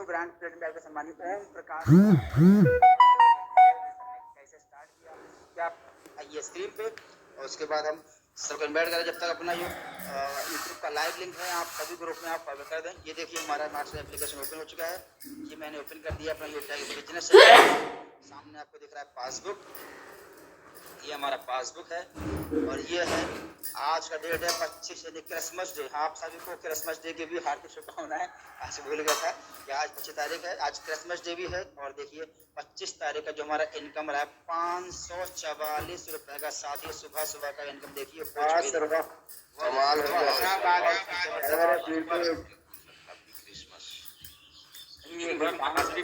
Brand platinum director सम्मानित ओम प्रकाश कैसे start किया क्या आइए स्क्रीन पे, और उसके बाद हम सब कन्वर्ट करें। जब तक अपना ये यूट्यूब का लाइव लिंक है आप सभी ग्रुप में आप फॉलो कर दें। ये देखिए हमारा मास्टर एप्लीकेशन ओपन हो चुका है, ये मैंने ओपन कर दिया अपना यूट्यूब बिजनेस। सामने आपको दिख रहा है पासबुक, ये हमारा पासबुक है, और ये है आज का डेट है 25 यानी क्रिसमस डे। आप सभी को क्रिसमस डे की भी हार्दिक शुभकामनाएं। आज भूल गया था कि आज 25 तारीख है, आज क्रिसमस डे भी है। और देखिए 25 तारीख का जो हमारा इनकम रहा है 544 रुपए का। साथ ही सुबह सुबह का इनकम देखिए कमाल हो गया।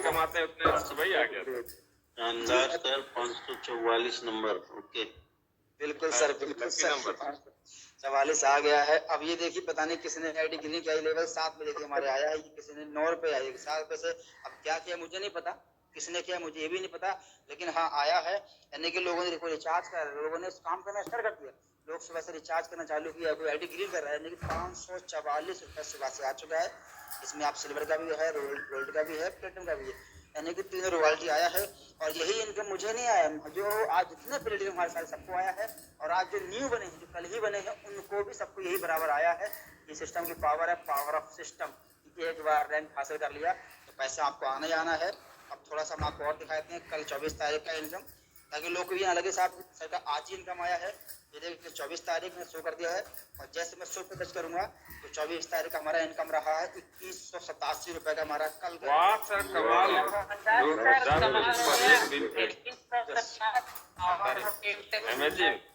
कमाते हैं उतने सुबह ही आ गया शानदार सर, 544 नंबर। ओके बिल्कुल सर, बिल्कुल सर, 44 आ गया है। अब ये देखिए पता नहीं किसने आईडी गिनी क्या लेवल 7 में देखिए हमारे आया है, किसी ने 9 रुपए आए 7 रुपए से। अब क्या किया मुझे नहीं पता, किसने किया मुझे ये भी नहीं पता, लेकिन हाँ आया है। यानी कि लोगों ने देखो रिचार्ज कर, लोगों ने काम करना स्टार्ट कर दिया। लोग सुबह से रिचार्ज करना चालू किया, कोई आईडी ग्रीन कर रहा है। यानी कि 544 रुपए सुबह से आ चुका है। इसमें आप सिल्वर का भी है, गोल्ड का भी है, प्लेटिनम का भी है, यानी कि 3 रॉयल्टी आया है। और यही इनकम मुझे नहीं आया, जो आज जितने प्लेटिनम हमारे साथ सबको आया है। और आज जो न्यू बने हैं, जो कल ही बने हैं, उनको भी सबको यही बराबर आया है। ये सिस्टम की पावर है, पावर ऑफ सिस्टम। एक बार रैंक हासिल कर लिया तो पैसा आपको आने जाना है। अब थोड़ा सा हम आपको और दिखाते हैं कल 24 तारीख का इनकम, ताकि लोग को भी ना लगे साहब सर का आज ही इनकम आया है। ये देखिए 24 तारीख में शो कर दिया है, और जैसे मैं शो पे टच करूंगा तो 24 तारीख का हमारा इनकम रहा है 2187 रुपए का हमारा कल का। वाह सर कमाल है।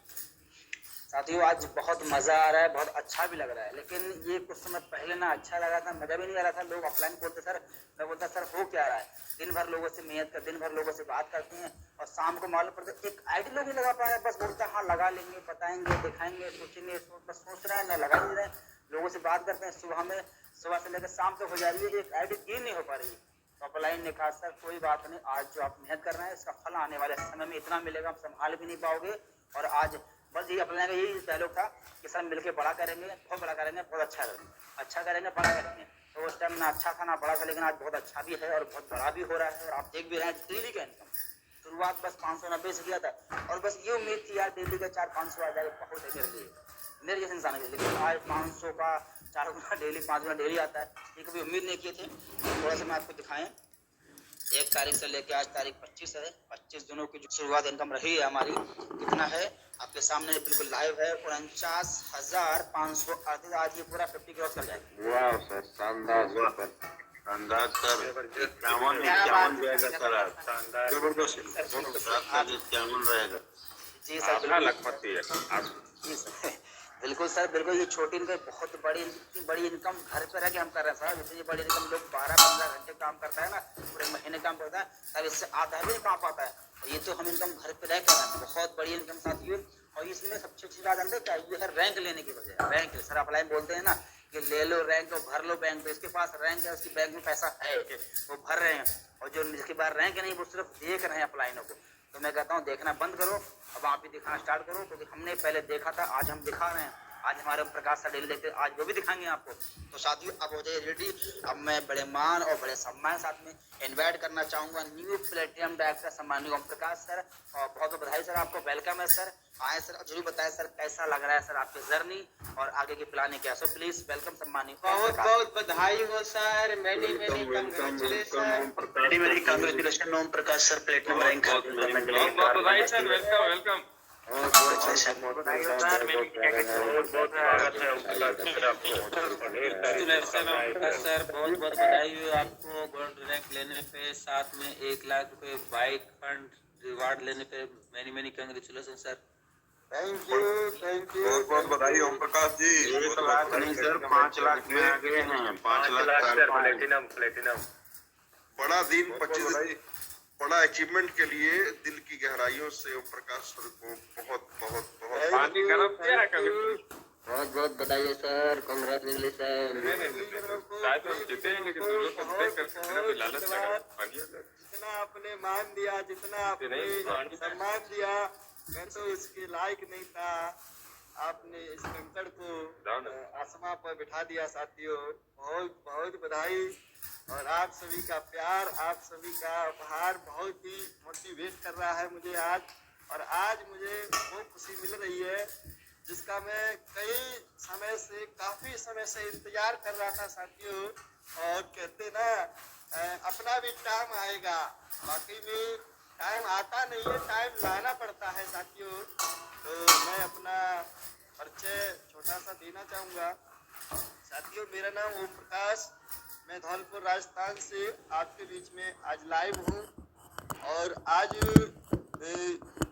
साथियों आज बहुत मजा आ रहा है, बहुत अच्छा भी लग रहा है। लेकिन ये कुछ समय पहले ना अच्छा लगा था, मजा भी नहीं आ रहा था। लोग ऑफलाइन बोलते सर, मैं बोलता सर हो क्या रहा है। दिन भर लोगों से मेहनत कर, दिन भर लोगों से बात करते हैं, और शाम को मालूम पड़ता है एक आईडी लोग नहीं लगा पा रहे हैं। बस बोलता है हाँ लगा लेंगे, बताएंगे, दिखाएंगे, सोचेंगे, बस सोच रहे हैं ना लगा नहीं रहे। लोगों से बात करते हैं सुबह में, सुबह से लेकर शाम तक हो जा रही है, एक आईडी गेन नहीं हो पा रही है। तो ऑफलाइन ने कहा सर कोई बात नहीं, आज जो आप मेहनत कर रहे हैं इसका फल आने वाले समय में इतना मिलेगा, आप संभाल भी नहीं पाओगे। और आज बस ये अपने का यही डायलॉग था कि सब मिलके बड़ा करेंगे, बहुत बड़ा करेंगे, बहुत अच्छा करेंगे, अच्छा करेंगे, बड़ा करेंगे। तो उस टाइम ना अच्छा था ना बड़ा था, लेकिन आज बहुत अच्छा भी है और बहुत बड़ा भी हो रहा है। और आप देख भी रहे हैं डेली का इनकम शुरुआत बस 590 से किया था, और बस ये उम्मीद थी यार डेली का 400-500 आ जाएगा, बहुत है मेरे लिए, मेरे जैसे इंसान के लिए। लेकिन आज 500 का 4 गुना डेली, 5 गुना डेली आता है, ये कभी उम्मीद नहीं किए थे। थोड़ा सा मैं आपको दिखाएं, 1 तारीख से लेकर आज तारीख 25 है, 25 दिनों की जो शुरुआत इनकम रही है हमारी, कितना है आपके सामने बिल्कुल लाइव है, 49,538। आज ये पूरा 50 क्रॉस कर जाएगा। वाह सर, शानदार शानदार सर, 51 जाएगा सर, शानदार जबरदस्त 51 रहेगा जी सर, लखपति है जी सर, बिल्कुल सर, बिल्कुल। ये छोटी इनकम बहुत बड़ी, इतनी बड़ी इनकम घर पे रह के हम कर रहे हैं साहब। इतनी बड़ी इनकम लोग 12-15 घंटे काम करता है ना, पूरे महीने काम करता है, तब इससे आधा भी नहीं पा पाता है। और ये तो हम इनकम घर पे रह कर रहे हैं, बहुत बड़ी इनकम साथियों। और इसमें सबसे अच्छी बात अंदर क्या है, ये है रैंक लेने की वजह। रैंक सर ऑफलाइन बोलते हैं ना कि ले लो रैंक और भर लो बैंक, तो इसके पास रैंक है, उसकी बैंक में पैसा है, वो भर रहे हैं। और जो जिसके पास रैंक नहीं वो सिर्फ देख रहे हैं अपलाइनों को। तो मैं कहता हूँ देखना बंद करो, अब आप भी दिखाना स्टार्ट करो, क्योंकि हमने पहले देखा था, आज हम दिखा रहे हैं। आज हमारे प्रकाश सर डेली देखते, आज वो भी दिखाएंगे आपको। तो साथियों अब हो जाइए रेडी। अब मैं बड़े मान और बड़े सम्मान साथ में इनवाइट करना चाहूंगा न्यू प्लेटिनम डायरेक्टर सम्मानित ओम प्रकाश सर। और बहुत बहुत बधाई सर, आपको वेलकम है सर। आए सर, जरूर बताएं सर कैसा लग रहा है सर आपकी जर्नी और आगे की प्लानिंग क्या। सो प्लीज वेलकम सम्मानित। बहुत बहुत बधाई हो sir, many congratulation Om Prakash sir, platinum rank. बहुत बधाई सर, वेलकम वेलकम। सर बहुत बहुत बधाई हो आपको गोल्ड रैंक लेने पे, साथ में 1 लाख रुपए बाइक फंड रिवार्ड लेने पे। Many many congratulation sir. Thank you बहुत बहुत बधाई ओम प्रकाश जी। 1 लाख नहीं सर, 5 लाख में आ गए हैं, 5 लाख प्लेटिनम। बड़ा दिन 25 बड़ा अचीवमेंट के लिए दिल की गहराइयों से ओम प्रकाश सर को बहुत बहुत बहुत पानी गरम किया है कभी? बहुत बहुत बधाई सर, कांग्रेचुलेशन। शायद हम जीते हैं, लेकिन लोग को देख कर लालच लगा। जितना आपने मान दिया, जितना आपने सम्मान दिया, मैं तो इसके लायक नहीं था। आपने इस कंकड़ को आसमां पर बिठा दिया साथियों। बहुत बहुत बधाई। और आप सभी का प्यार, आप सभी का उपहार बहुत ही मोटिवेट कर रहा है मुझे आज। और आज मुझे वो खुशी मिल रही है जिसका मैं काफी समय से इंतजार कर रहा था साथियों। और कहते ना अपना भी टाइम आएगा, वाकई में टाइम आता नहीं है, टाइम लाना पड़ता है साथियों। तो मैं अपना परिचय छोटा सा देना चाहूँगा साथियों। मेरा नाम ओम प्रकाश, मैं धौलपुर राजस्थान से आपके बीच में आज लाइव हूँ। और आज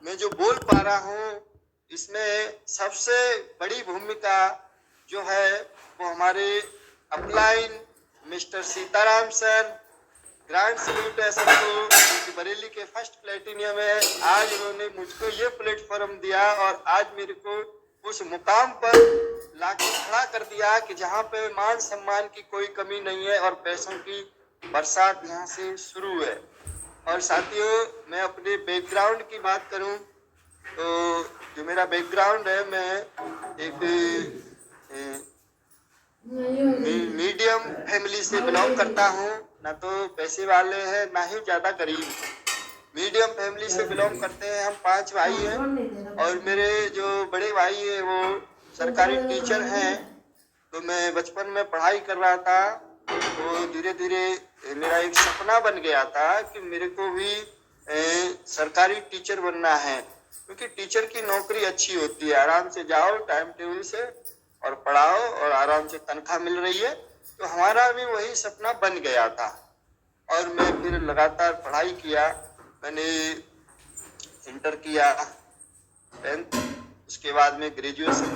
मैं जो बोल पा रहा हूँ इसमें सबसे बड़ी भूमिका जो है वो हमारे upline mister Sitaram sir, grand salute है सबको, क्योंकि बरेली के फर्स्ट प्लेटिनियम है। आज उन्होंने मुझको ये प्लेटफॉर्म दिया और आज मेरे को उस मुकाम पर लाके खड़ा कर दिया कि जहाँ पे मान सम्मान की कोई कमी नहीं है और पैसों की बरसात यहाँ से शुरू है। और साथियों, मैं अपने बैकग्राउंड की बात करूं तो जो मेरा बैकग्राउंड है, मैं एक मीडियम फैमिली से बिलोंग करता हूं। ना तो पैसे वाले हैं ना ही ज्यादा गरीब। मीडियम फैमिली से बिलोंग करते हैं। हम 5 भाई हैं और मेरे जो बड़े भाई है वो सरकारी टीचर हैं। तो मैं बचपन में पढ़ाई कर रहा था तो धीरे धीरे मेरा एक सपना बन गया था कि मेरे को भी सरकारी टीचर बनना है, क्योंकि टीचर की नौकरी अच्छी होती है। आराम से जाओ टाइम टेबल से और पढ़ाओ और आराम से तनख्वाह मिल रही है। तो हमारा भी वही सपना बन गया था और मैं फिर लगातार पढ़ाई किया। मैंने इंटर किया, 10th, उसके बाद में ग्रेजुएशन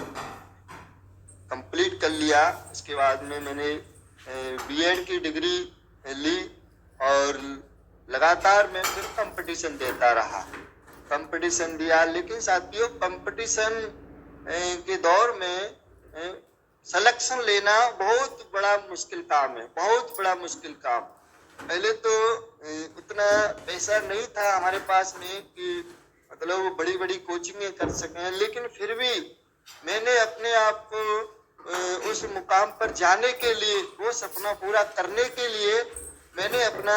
कंप्लीट कर लिया। उसके बाद में मैंने बीएड की डिग्री ली और लगातार मैं फिर कंपटीशन देता रहा, कंपटीशन दिया। लेकिन साथियों, कंपटीशन के दौर में सिलेक्शन लेना बहुत बड़ा मुश्किल काम है, बहुत बड़ा मुश्किल काम। पहले तो उतना पैसा नहीं था हमारे पास में कि मतलब वो बड़ी बड़ी कोचिंगें कर सकें, लेकिन फिर भी मैंने अपने आप को उस मुकाम पर जाने के लिए, वो सपना पूरा करने के लिए मैंने अपना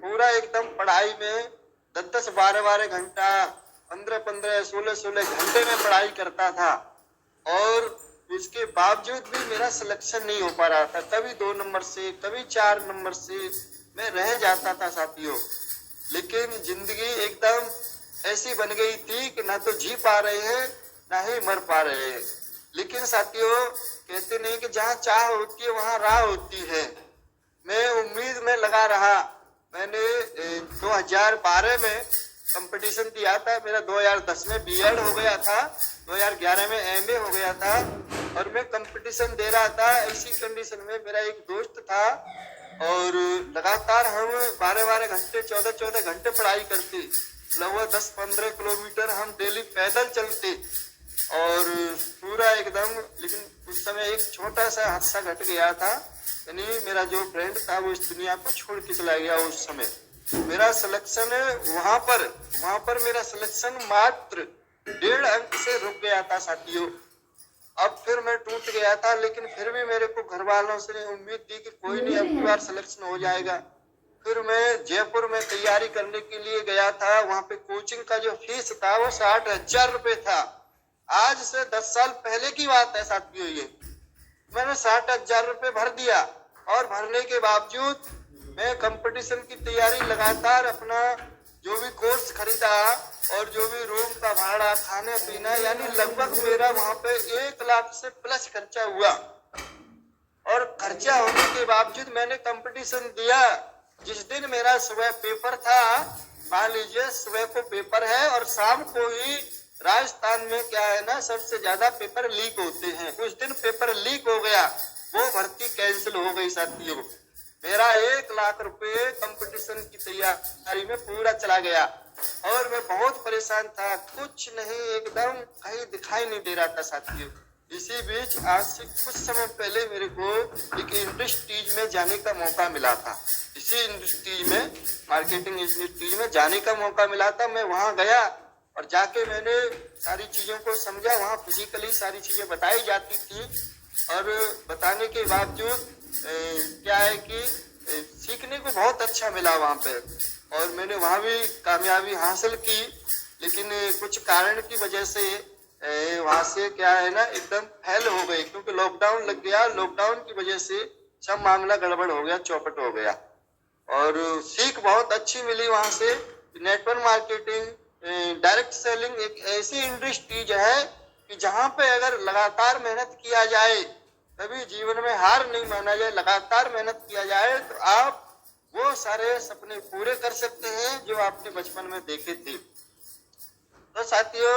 पूरा एकदम पढ़ाई में 10-10, 12-12 घंटा, 15-15, 16-16 घंटे में पढ़ाई करता था। और उसके बावजूद भी मेरा सिलेक्शन नहीं हो पा रहा था। कभी 2 नंबर से, कभी 4 नंबर से मैं रह जाता था साथियों। लेकिन जिंदगी एकदम ऐसी बन गई थी कि ना तो जी पा रहे हैं ना ही मर पा रहे हैं। लेकिन साथियों, कहते नहीं कि जहाँ चाह होती है वहाँ राह होती है। मैं उम्मीद में लगा रहा। मैंने 2012 में कंपटीशन दिया था। मेरा 2010 में बीएड हो गया था, 2011 में एमए हो गया था और मैं कंपटीशन दे रहा था। इसी कंडीशन में मेरा एक दोस्त था और लगातार हम 12-12 घंटे, 14-14 घंटे पढ़ाई करते। लगभग 10-15 किलोमीटर हम डेली पैदल चलते और पूरा एकदम। लेकिन उस समय एक छोटा सा हादसा घट गया था, यानी मेरा जो फ्रेंड था वो इस दुनिया को छोड़ के चला गया। उस समय मेरा सिलेक्शन वहां पर मेरा सिलेक्शन मात्र 1.5 अंक से रुक गया था साथियों। अब फिर मैं टूट गया था, लेकिन फिर भी मेरे को घर वालों से उम्मीद थी कि कोई नहीं, अब की बार सिलेक्शन हो जाएगा। फिर मैं जयपुर में तैयारी करने के लिए गया था। वहां पे कोचिंग का जो फीस था वो 60,000 रुपए था। आज से 10 साल पहले की बात है साथियों। ये मैंने 60,000 रुपए भर दिया और भरने के बावजूद मैं कंपटीशन की तैयारी लगातार, अपना जो भी कोर्स खरीदा और जो भी रूम का भाड़ा, खाने पीना, यानी लगभग मेरा वहां पे 1 लाख से प्लस खर्चा हुआ। और खर्चा होने के बावजूद मैंने कंपटीशन दिया। जिस दिन मेरा सुबह पेपर था, मान लीजिए सुबह को पेपर है और शाम को ही राजस्थान में क्या है ना, सबसे ज्यादा पेपर लीक होते हैं। उस दिन पेपर लीक हो गया, वो भर्ती कैंसिल हो गई साथियों। मेरा 1 लाख रुपए कंपटीशन की तैयारी में पूरा चला गया और मैं बहुत परेशान था। कुछ नहीं, एकदम कहीं दिखाई नहीं दे रहा था साथियों। इसी बीच आज से कुछ समय पहले मेरे को एक इंडस्ट्रीज में जाने का मौका मिला था। इसी इंडस्ट्रीज में, मार्केटिंग इंडस्ट्रीज में जाने का मौका मिला था। मैं वहां गया और जाके मैंने सारी चीज़ों को समझा। वहाँ फिजिकली सारी चीज़ें बताई जाती थी और बताने के बावजूद क्या है कि सीखने को बहुत अच्छा मिला वहाँ पे, और मैंने वहाँ भी कामयाबी हासिल की। लेकिन कुछ कारण की वजह से वहाँ से क्या है ना एकदम फेल हो गई, क्योंकि लॉकडाउन लग गया। लॉकडाउन की वजह से सब मामला गड़बड़ हो गया, चौपट हो गया। और सीख बहुत अच्छी मिली वहाँ से। नेटवर्क मार्केटिंग, डायरेक्ट सेलिंग एक ऐसी इंडस्ट्री है कि जहाँ पे अगर लगातार मेहनत किया जाए, कभी जीवन में हार नहीं माना जाए, लगातार मेहनत किया जाए, तो आप वो सारे सपने पूरे कर सकते हैं जो आपने बचपन में देखे थे। तो साथियों,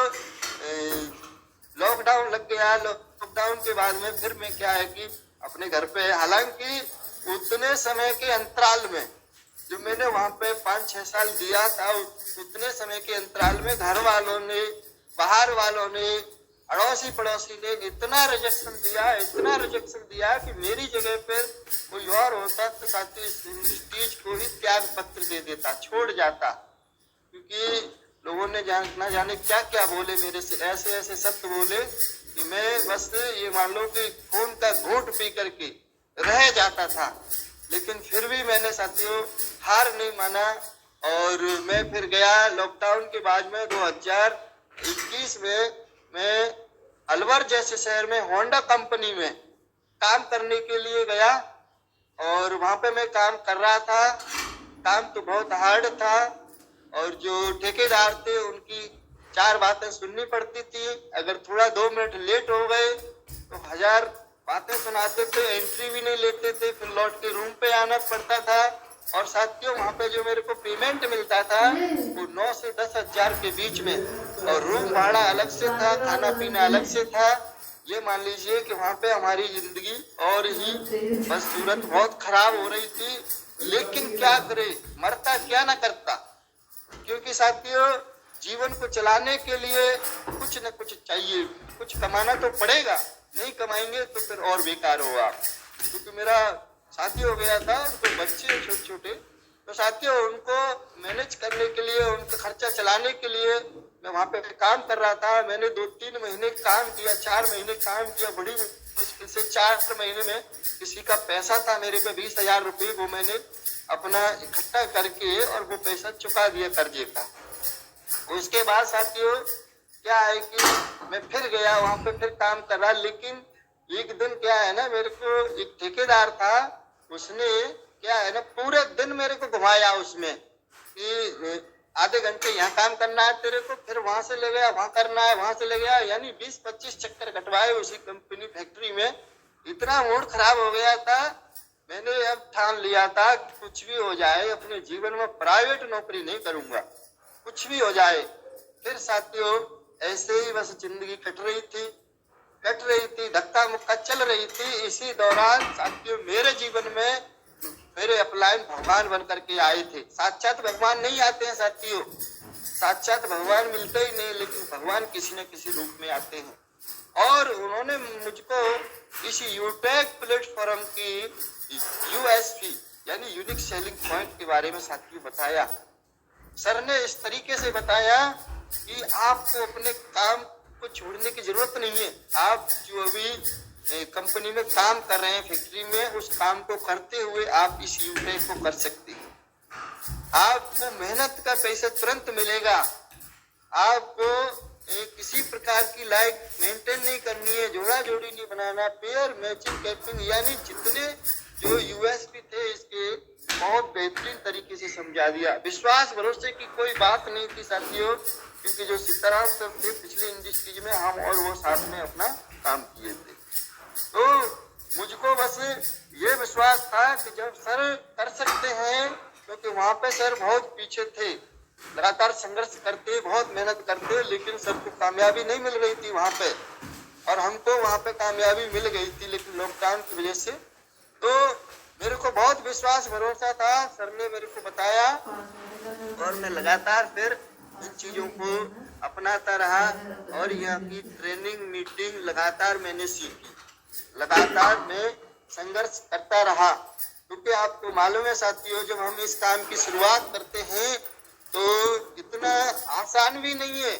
लॉकडाउन लग गया। लॉकडाउन के बाद में फिर मैं क्या है कि अपने घर पे, हालांकि उतने समय के अंतराल में जो मैंने वहाँ पे 5-6 साल दिया था, उतने समय के अंतराल में घर वालों ने, बाहर वालों ने, अड़ोसी पड़ोसी ने इतना रिजेक्शन दिया कि मेरी जगह पर कोई और होता तो साथी इस चीज को ही त्याग पत्र दे देता, छोड़ जाता। क्योंकि लोगों ने ना जाने क्या क्या बोले मेरे से, ऐसे शब्द बोले कि मैं बस ये मान लो कि खून का घूंट पी करके रह जाता था। लेकिन फिर भी मैंने साथियों हार नहीं माना, और मैं फिर गया लॉकडाउन के बाद में 2021 में मैं अलवर जैसे शहर में होंडा कंपनी में काम करने के लिए गया। और वहाँ पे मैं काम कर रहा था। काम तो बहुत हार्ड था, और जो ठेकेदार थे उनकी 4 बातें सुननी पड़ती थी। अगर थोड़ा 2 मिनट लेट हो गए तो 1000 बातें सुनाते थे, एंट्री भी नहीं लेते थे, फिर लौट के रूम पे आना पड़ता था। और साथियों, वहाँ पे जो मेरे को पेमेंट मिलता था वो 9 से 10 हजार के बीच में, और रूम भाड़ा अलग से था, खाना पीना अलग से था। ये मान लीजिए कि वहाँ पे हमारी जिंदगी और ही बस सूरत बहुत खराब हो रही थी। लेकिन क्या करे, मरता क्या ना करता, क्योंकि साथियों जीवन को चलाने के लिए कुछ न कुछ चाहिए, कुछ कमाना तो पड़ेगा। नहीं कमाएंगे तो फिर और बेकार होगा। क्योंकि मेरा शादी हो गया था, उनको बच्चे छोटे छोटे, तो साथियों उनको मैनेज करने के लिए, उनका खर्चा चलाने के लिए मैं वहाँ पे काम कर रहा था। मैंने 2-3 महीने काम किया, 4 महीने काम किया, बड़ी मुश्किल से 4 महीने में किसी का पैसा था मेरे पे 20,000 रुपये, वो मैंने अपना इकट्ठा करके और वो पैसा चुका दिया कर्जे का। उसके बाद साथियों क्या है कि मैं फिर गया वहाँ पे, फिर काम कर रहा। लेकिन एक दिन क्या है ना, मेरे को एक ठेकेदार था, उसने क्या है ना पूरे दिन मेरे को घुमाया उसमें कि आधे घंटे यहाँ काम करना है तेरे को, फिर वहां से ले गया, वहां करना है, वहां से ले गया, यानी 20-25 चक्कर कटवाए उसी कंपनी फैक्ट्री में। इतना मूड खराब हो गया था। मैंने अब ठान लिया था कि कुछ भी हो जाए अपने जीवन में प्राइवेट नौकरी नहीं करूंगा, कुछ भी हो जाए। फिर साथियों ऐसे ही बस जिंदगी कट रही थी, धक्का मुक्का चल रही थी। इसी दौरान साथियों मेरे जीवन में मेरे अपलाइन भगवान बन करके आए थे। साक्षात भगवान नहीं आते हैं साथियों, साक्षात भगवान मिलते ही नहीं, लेकिन भगवान किसी न किसी रूप में आते हैं। और उन्होंने मुझको इस यूटेक प्लेटफॉर्म की USP यानी यूनिक सेलिंग पॉइंट के बारे में साथियों बताया। सर ने इस तरीके से बताया कि आपको अपने काम को छोड़ने की जरूरत नहीं है। आप जो अभी कंपनी में काम कर रहे हैं फैक्ट्री में, उस काम को करते हुए आप इस यूटेक को कर सकते हैं। आपको मेहनत का पैसा तुरंत मिलेगा। आपको किसी प्रकार की लाइफ मेंटेन नहीं करनी है, जोड़ा जोड़ी नहीं बनाना, पेयर मैचिंग कैपिंग, यानी जितने जो USP थे इसके बहुत बेहतरीन तरीके से समझा दिया। विश्वास भरोसे की कोई बात नहीं थी साथियों, क्योंकि जो सीताराम सर थे पिछले इंडस्ट्रीज में, हम और वो साथ में अपना काम किए थे। तो मुझको बस ये विश्वास था कि जब सर कर सकते हैं, क्योंकि वहाँ पे सर बहुत पीछे थे, लगातार संघर्ष करते, बहुत मेहनत करते, लेकिन सर को कामयाबी नहीं मिल रही थी वहाँ पे, और हमको वहाँ पे कामयाबी मिल गई थी, लेकिन लॉकडाउन की वजह से। तो मेरे को बहुत विश्वास भरोसा था, सर ने मेरे को बताया, और मैं लगातार फिर इन चीजों को अपनाता रहा। और यहाँ की ट्रेनिंग मीटिंग लगातार मैंने सीखी, लगातार मैं संघर्ष करता रहा। क्योंकि आपको मालूम है साथियों, जब हम इस काम की शुरुआत करते हैं तो इतना आसान भी नहीं है,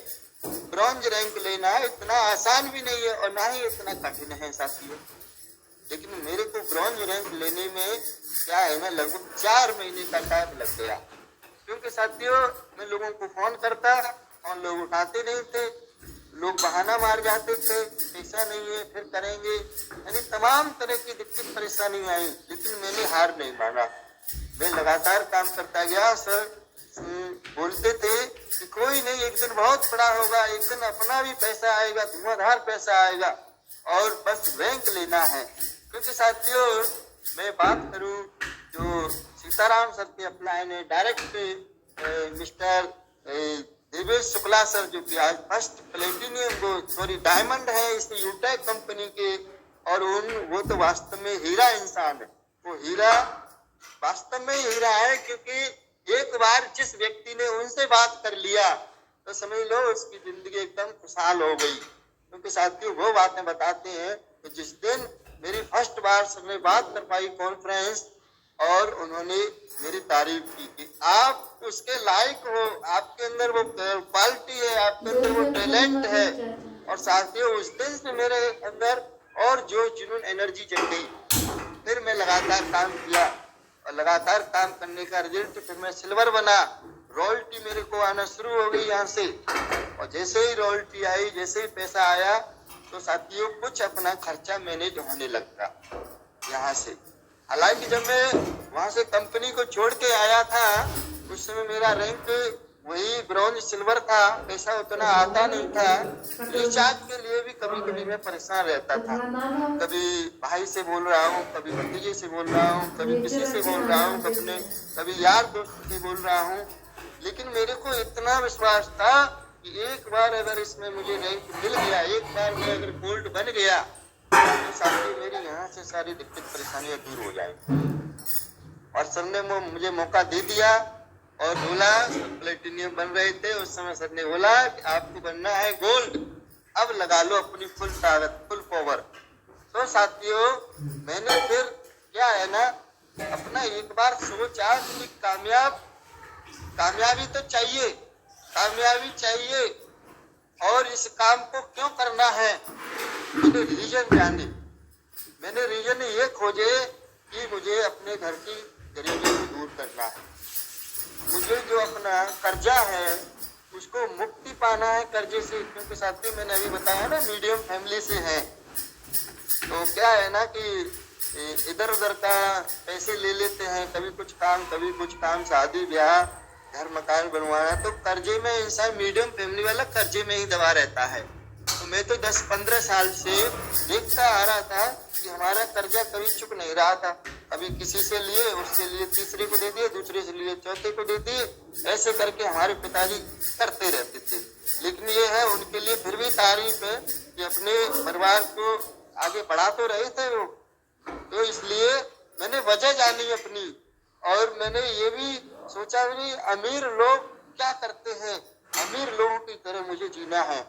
ब्रॉन्ज रैंक लेना इतना आसान भी नहीं है और ना ही इतना कठिन है साथियों। लेकिन मेरे को ब्रॉन्ज रैंक लेने में क्या है ना, लगभग 4 महीने का टाइम लग गया। क्योंकि साथियों मैं लोगों को फोन करता और लोग उठाते नहीं थे, लोग बहाना मार जाते थे, पैसा नहीं है फिर करेंगे, यानी तमाम तरह की दिक्कत परेशानी आई। लेकिन मैंने हार नहीं माना, मैं लगातार काम करता गया। सर बोलते थे कि कोई नहीं, एक दिन बहुत बड़ा होगा, एक दिन अपना भी पैसा आएगा, धुआंधार पैसा आएगा और बस रैंक लेना है। क्योंकि साथियों मैं बात करूं जो सीताराम सर के अपलाइन है direct mister Devesh Shukla sir, जो कि आज फर्स्ट प्लेटिनियम डायमंड है इस यूटेक कंपनी के, और वो तो वास्तव में हीरा इंसान है। वो हीरा वास्तव में हीरा है, क्योंकि एक बार जिस व्यक्ति ने उनसे बात कर लिया तो समझ लो उसकी जिंदगी एकदम खुशहाल हो गई। क्योंकि साथियों वो बातें बताते हैं कि जिस दिन मेरी फर्स्ट बार सबने बात कर पाई कॉन्फ्रेंस, और उन्होंने मेरी तारीफ की कि आप उसके लायक हो, आपके अंदर वो क्वालिटी है, आपके अंदर वो टैलेंट है। और साथियों उस दिन से मेरे अंदर और जो जुनून एनर्जी जग गई। फिर मैं लगातार काम किया और लगातार काम करने का रिजल्ट फिर मैं सिल्वर बना। रॉयल्टी मेरे को आना शुरू हो गई यहाँ से, और जैसे ही रॉयल्टी आई, जैसे ही पैसा आया, तो साथियों कुछ अपना खर्चा मैनेज होने लगता यहाँ से। हालांकि जब मैं वहाँ से कंपनी को छोड़ के आया था उस समय मेरा रैंक वही ब्रॉन्ज सिल्वर था, पैसा उतना आता नहीं था। रिचार्ज के लिए भी कभी कभी मैं परेशान रहता था, कभी भाई से बोल रहा हूँ, कभी भतीजे से बोल रहा हूँ, कभी किसी से बोल रहा हूँ, कभी यार दोस्त से बोल रहा हूँ। लेकिन मेरे को इतना विश्वास था कि एक बार अगर इसमें मुझे रैंक मिल गया, एक बार मैं अगर गोल्ड बन गया, तो साथी मेरी यहाँ से सारी दिक्कत परेशानियां दूर हो जाएंगी। और सर ने मुझे मौका दे दिया और बोला, प्लेटिनियम बन रहे थे उस समय, सर ने बोला कि आपको बनना है गोल्ड, अब लगा लो अपनी फुल ताकत, फुल पावर। तो साथियों मैंने फिर क्या है ना, अपना एक बार सोचा कि कामयाबी तो चाहिए, कामयाबी चाहिए, और इस काम को क्यों करना है। मैंने रीजन जाने, मैंने रीजन ये खोजे कि मुझे अपने घर की गरीबी को दूर करना है, मुझे जो अपना कर्जा है उसको मुक्ति पाना है कर्जे से। क्योंकि साथी मैंने अभी बताया ना मीडियम फैमिली से है, तो क्या है ना कि इधर उधर का पैसे ले लेते हैं, कभी कुछ काम, शादी ब्याह, घर मकान बनवाना, तो कर्जे में इंसान मीडियम फैमिली वाला कर्जे में ही दबा रहता है। तो मैं तो 10-15 साल से देखता आ रहा था कि हमारा कर्जा कभी चुक नहीं रहा था। कभी किसी से लिए, उससे लिए, तीसरे को दे दिए, दूसरे से लिए, चौथे को दे दिए, ऐसे करके हमारे पिताजी करते रहते थे। लेकिन ये है उनके लिए फिर भी तारीफ है कि अपने परिवार को आगे बढ़ा तो रहे थे वो। तो इसलिए मैंने वजह जानी अपनी, और मैंने ये भी सोचा भी अमीर लोग क्या करते हैं, अमीर लोगों की तरह मुझे जीना है,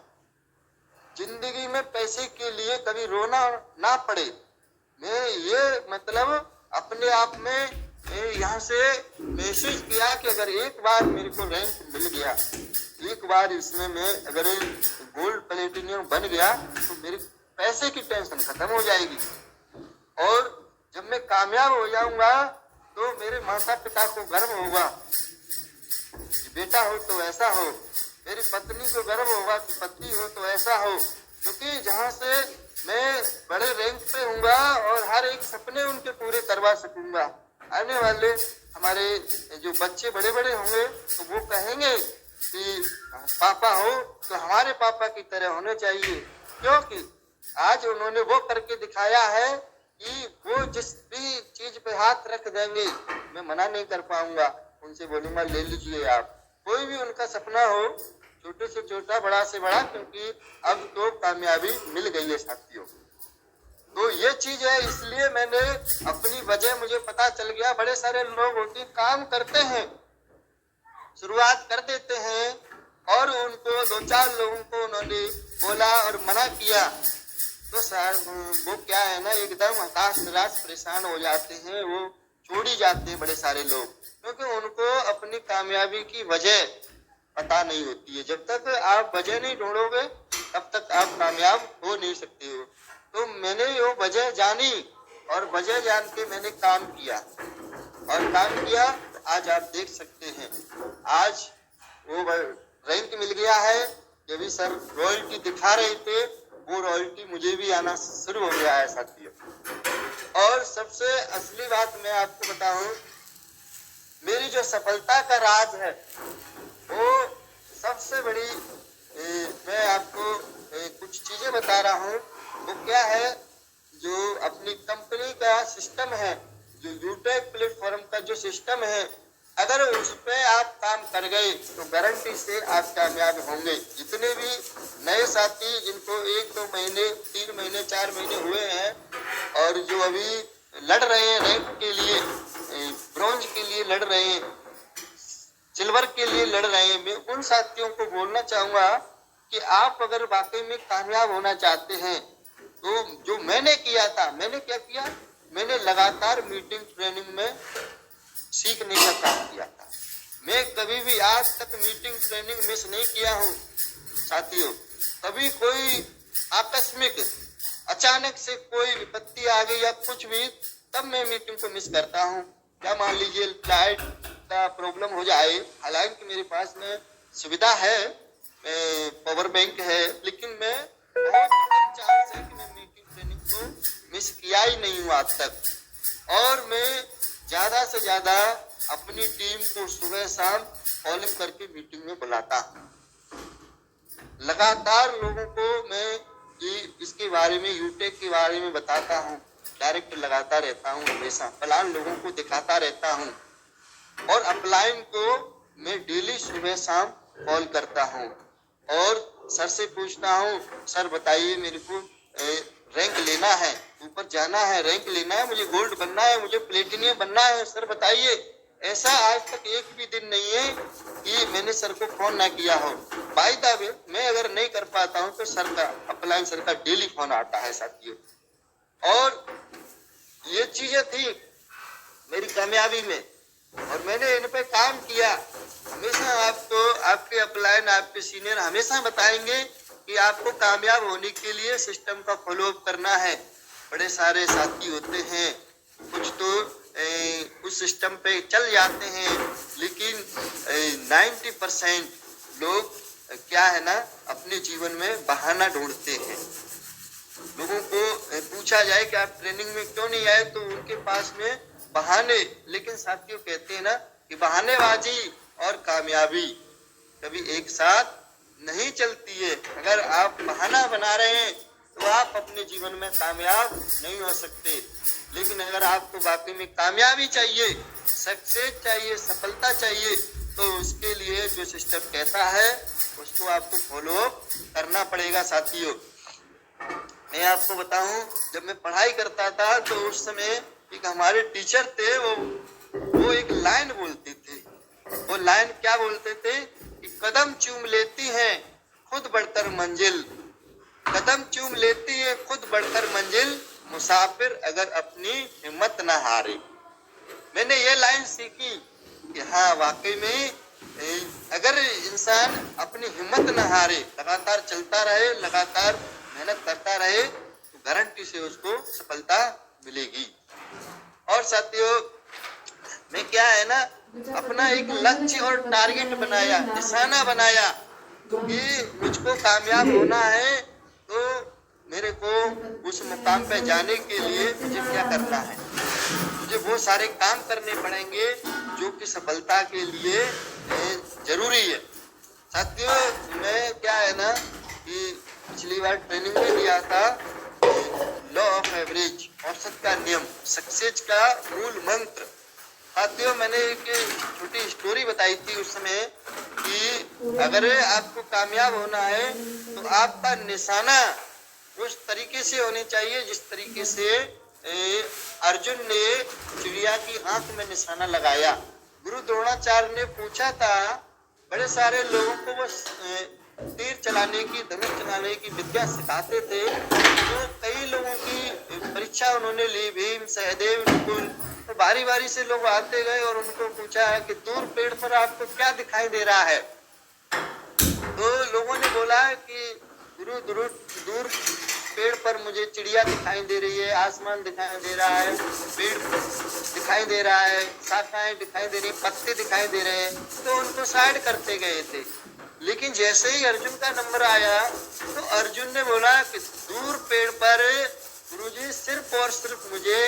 जिंदगी में पैसे के लिए कभी रोना ना पड़े। मैं ये मतलब अपने आप में यहाँ से महसूस किया कि अगर एक बार मेरे को रैंक मिल गया, एक बार इसमें मैं अगर गोल्ड प्लेटिनियम बन गया, तो मेरे पैसे की टेंशन खत्म हो जाएगी। और जब मैं कामयाब हो जाऊंगा तो मेरे माता पिता को गर्व होगा, बेटा हो तो ऐसा हो, मेरी पत्नी को गर्व होगा कि पति हो तो ऐसा हो। क्योंकि जहाँ से मैं बड़े रैंक पे हूँगा और हर एक सपने उनके पूरे करवा सकूंगा। आने वाले हमारे जो बच्चे बड़े बड़े होंगे तो वो कहेंगे कि पापा हो तो हमारे पापा की तरह होने चाहिए, क्योंकि आज उन्होंने वो करके दिखाया है कि वो जिस भी चीज पे हाथ रख देंगे मैं मना नहीं कर पाऊंगा, उनसे बोलूंगा ले लीजिए आप। कोई भी उनका सपना हो, छोटे से छोटा, बड़ा से बड़ा, क्योंकि अब तो कामयाबी मिल गई है साथियों। तो ये चीज है, इसलिए मैंने अपनी वजह मुझे पता चल गया। बड़े सारे लोग होते काम करते हैं, शुरुआत कर देते हैं, और उनको 2-4 लोगों को उन्होंने बोला और मना किया तो सर वो क्या है ना, एकदम हताश निराश परेशान हो जाते हैं, वो छोड़ ही जाते हैं बड़े सारे लोग। क्योंकि उनको अपनी कामयाबी की वजह पता नहीं होती है। जब तक आप वजह नहीं ढूंढोगे तब तक आप कामयाब हो नहीं सकते हो। तो मैंने वो वजह जानी और वजह जान के मैंने काम किया और काम किया, तो आज आप देख सकते हैं आज वो रैंक मिल गया है। जब भी सर रॉयल्टी दिखा रहे थे वो रॉयल्टी मुझे भी आना शुरू हो गया है साथियों। और सबसे असली बात मैं आपको बताऊं, मेरी जो सफलता का राज है वो सबसे बड़ी मैं आपको कुछ चीजें बता रहा हूँ। वो क्या है, जो अपनी कंपनी का सिस्टम है, जो यूटेक प्लेटफॉर्म का जो सिस्टम है, अगर उस पे आप काम कर गए तो गारंटी से आप कामयाब होंगे। जितने भी नए साथी जिनको 1-2 महीने 3 महीने 4 महीने हुए हैं और जो अभी लड़ रहे हैं रैंक के लिए, ब्रॉन्ज के लिए लड़ रहे हैं, सिल्वर के लिए लड़ रहे हैं, मैं उन साथियों को बोलना चाहूंगा कि आप अगर वाकई में कामयाब होना चाहते हैं तो जो मैंने किया था, मैंने क्या किया, मैंने लगातार मीटिंग ट्रेनिंग में सीखने का काम किया था। मैं कभी भी आज तक मीटिंग ट्रेनिंग मिस नहीं किया हूँ साथियों। कभी कोई आकस्मिक अचानक से कोई विपत्ति आ गई या कुछ भी, तब मैं मीटिंग को मिस करता हूँ। क्या मान लीजिए लाइट का प्रॉब्लम हो जाए, हालांकि मेरे पास में सुविधा है, पावर बैंक है, लेकिन मैं बहुत कम चांस है कि मैं मीटिंग ट्रेनिंग को मिस किया ही नहीं हूँ आज तक। और मैं ज्यादा से ज्यादा अपनी टीम को सुबह शाम कॉलिंग करके मीटिंग में बुलाता हूँ। लगातार लोगों को मैं इसके बारे में, यूटेक के बारे में बताता हूँ, डायरेक्ट लगाता रहता हूँ, हमेशा प्लान लोगों को दिखाता रहता हूँ। और अपलाइन को मैं डेली सुबह शाम कॉल करता हूँ और सर से पूछता हूँ, सर बताइए मेरे को रैंक लेना है, ऊपर जाना है, रैंक लेना है, मुझे गोल्ड बनना है, मुझे प्लेटिनियम बनना है, सर बताइए। ऐसा आज तक एक भी दिन नहीं है कि मैंने सर को फोन ना किया हो। बाय द वे, मैं अगर नहीं कर पाता हूँ तो सर का, अपलाइन सर का डेली फोन आता है साथियों। और ये चीजें थी मेरी कामयाबी में और मैंने इन पे काम किया। हमेशा आपको आपके अपलाइन, आपके सीनियर हमेशा बताएंगे कि आपको कामयाब होने के लिए सिस्टम का फॉलोअप करना है। बड़े सारे साथी होते हैं, कुछ तो उस सिस्टम पे चल जाते हैं, लेकिन 90% लोग क्या है ना, अपने जीवन में बहाना ढूंढते हैं। लोगों को पूछा जाए कि आप ट्रेनिंग में क्यों नहीं आए तो उनके पास में बहाने, लेकिन साथियों कहते हैं ना कि बहानेबाजी और कामयाबी कभी एक साथ नहीं चलती है। अगर आप बहाना बना रहे हैं तो आप अपने जीवन में कामयाब नहीं हो सकते। लेकिन अगर आपको वाकई में कामयाबी चाहिए, सक्सेस चाहिए, सफलता चाहिए, तो उसके लिए जो सिस्टम कहता है उसको आपको फॉलो करना पड़ेगा साथियों। मैं आपको बताऊं, जब मैं पढ़ाई करता था तो उस समय एक हमारे टीचर थे, वो एक लाइन बोलते थे। वो लाइन क्या बोलते थे कि कदम चूम लेती है खुद बढ़कर मंजिल, कदम चूम लेती है खुद बढ़कर मंजिल, मुसाफिर अगर अपनी हिम्मत न हारे। मैंने ये लाइन सीखी कि हाँ वाकई में अगर इंसान अपनी हिम्मत न हारे, लगातार चलता रहे, लगातार मेहनत करता रहे, तो गारंटी से उसको सफलता मिलेगी। और साथियों, मैं क्या है ना, अपना एक लक्ष्य और टारगेट बनाया, निशाना बनाया कि मुझको कामयाब होना है, तो मेरे को उस मुकाम पे जाने के लिए मुझे क्या करना है, मुझे वो सारे काम करने पड़ेंगे जो कि सफलता के लिए जरूरी है। साथियों, मैं क्या है ना कि पिछली बार ट्रेनिंग में दिया था लॉ ऑफ एवरेज, औसत का नियम, सक्सेस का मूल मंत्र। साथियों, मैंने एक छोटी स्टोरी बताई थी उस समय कि अगर आपको कामयाब होना है तो आपका निशाना उस तरीके से होनी चाहिए जिस तरीके से अर्जुन ने चिड़िया की आंख में निशाना लगाया। गुरु द्रोणाचार्य ने पूछा था, बड़े सारे लोगों को वो तीर चलाने की, धनुष चलाने की विद्या सिखाते थे। तो कई लोगों की परीक्षा उन्होंने ली, भीम, सहदेव, नकुल। तो बारी बारी से लोग आते गए और उनको पूछा है कि दूर पेड़ पर आपको क्या दिखाई दे रहा है। तो लोगों ने बोला कि गुरु दूर पेड़ पर मुझे चिड़िया दिखाई दे रही है, आसमान दिखाई दे रहा है, पेड़ दिखाई दे रहा है, शाखाएं दिखाई दे रही, पत्ते दिखाई दे रहे हैं। तो उनको साइड करते गए थे। लेकिन जैसे ही अर्जुन का नंबर आया तो अर्जुन ने बोला कि दूर पेड़ पर गुरुजी सिर्फ और सिर्फ मुझे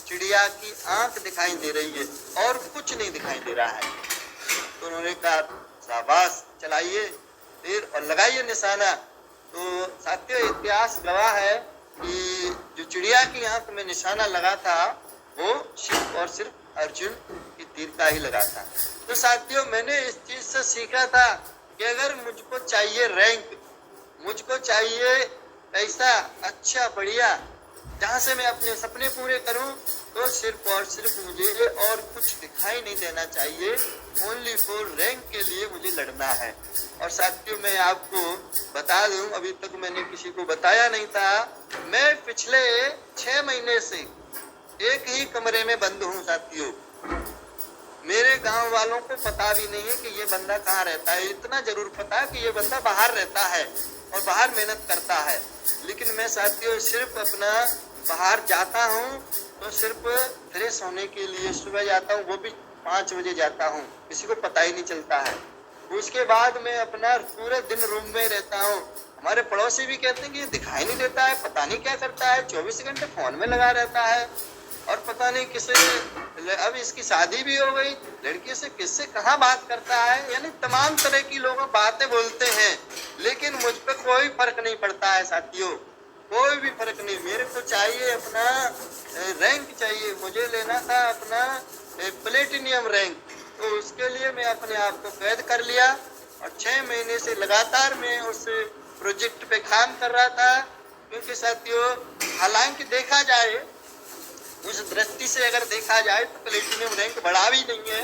चिड़िया की आंख दिखाई दे रही है और कुछ नहीं दिखाई दे रहा है। तो उन्होंने कहा शाबाश, चलाइए तीर और लगाइए निशाना। तो साथियों, इतिहास गवाह है कि जो चिड़िया की आंख में निशाना लगा था वो सिर्फ और सिर्फ अर्जुन की तीर का ही लगा था। तो साथियों, मैंने इस चीज से सीखा था कि अगर मुझको चाहिए रैंक, मुझको चाहिए पैसा अच्छा बढ़िया, जहाँ से मैं अपने सपने पूरे करूं, तो सिर्फ और सिर्फ मुझे और कुछ दिखाई नहीं देना चाहिए। ओनली फॉर रैंक के लिए मुझे लड़ना है। और साथियों, मैं आपको बता दूं, अभी तक मैंने किसी को बताया नहीं था, मैं पिछले 6 महीने से एक ही कमरे में बंद हूँ साथियों। मेरे गांव वालों को पता भी नहीं है कि ये बंदा कहाँ रहता है। इतना जरूर पता है कि ये बंदा बाहर रहता है और बाहर मेहनत करता है। लेकिन मैं साथियों सिर्फ अपना बाहर जाता हूँ तो सिर्फ फ्रेश होने के लिए सुबह जाता हूँ, वो भी 5 बजे जाता हूँ, किसी को पता ही नहीं चलता है। उसके बाद मैं अपना पूरे दिन रूम में रहता हूँ। हमारे पड़ोसी भी कहते हैं कि ये दिखाई नहीं देता है, पता नहीं क्या करता है, 24 घंटे फोन में लगा रहता है और पता नहीं किसे, अब इसकी शादी भी हो गई, लड़की से किससे कहाँ बात करता है। यानी तमाम तरह की लोग बातें बोलते हैं, लेकिन मुझ पर कोई फर्क नहीं पड़ता है साथियों, कोई भी फर्क नहीं। मेरे को चाहिए अपना रैंक चाहिए, मुझे लेना था अपना प्लेटिनियम रैंक। तो उसके लिए मैं अपने आप को कैद कर लिया और 6 महीने से लगातार मैं उस प्रोजेक्ट पे काम कर रहा था। क्योंकि साथियों, हालांकि देखा जाए, उस दृष्टि से अगर देखा जाए तो प्लेटिनियम रैंक बड़ा भी नहीं है,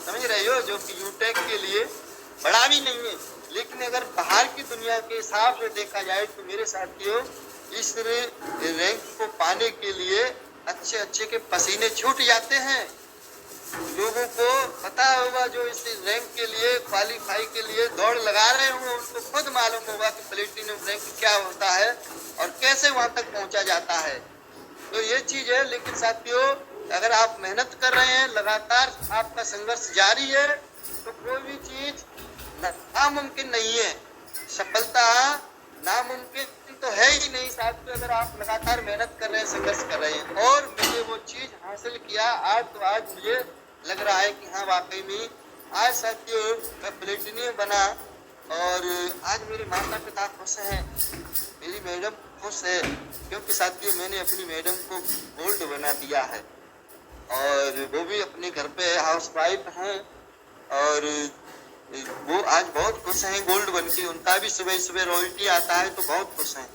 समझ रहे हो, जो कि यूटेक के लिए बड़ा भी नहीं है। लेकिन अगर बाहर की दुनिया के हिसाब से देखा जाए तो मेरे साथियों, इस रैंक को पाने के लिए अच्छे अच्छे के पसीने छूट जाते हैं। लोगों को पता होगा जो इस रैंक के लिए क्वालिफाई के लिए दौड़ लगा रहे होंगे, उनको खुद मालूम होगा कि प्लेटिनियम रैंक क्या होता है और कैसे वहां तक पहुंचा जाता है। तो ये चीज है। लेकिन साथियों, अगर आप मेहनत कर रहे हैं, लगातार आपका संघर्ष जारी है, तो कोई भी चीज नामुमकिन नहीं है। सफलता नामुमकिन तो है ही नहीं साथियों, अगर आप लगातार मेहनत कर रहे हैं, संघर्ष कर रहे हैं। और मैंने वो चीज हासिल किया आज। तो आज मुझे लग रहा है कि हाँ, वाकई में आज साथियों मैं प्लेटिनियम बना और आज मेरे माता पिता खुश हैं, मेरी मैडम खुश है, क्योंकि साथियों मैंने अपनी मैडम को गोल्ड बना दिया है और वो भी अपने घर पे हाउस वाइफ हैं और वो आज बहुत खुश हैं गोल्ड बन के। उनका भी सुबह सुबह रॉयल्टी आता है तो बहुत खुश हैं।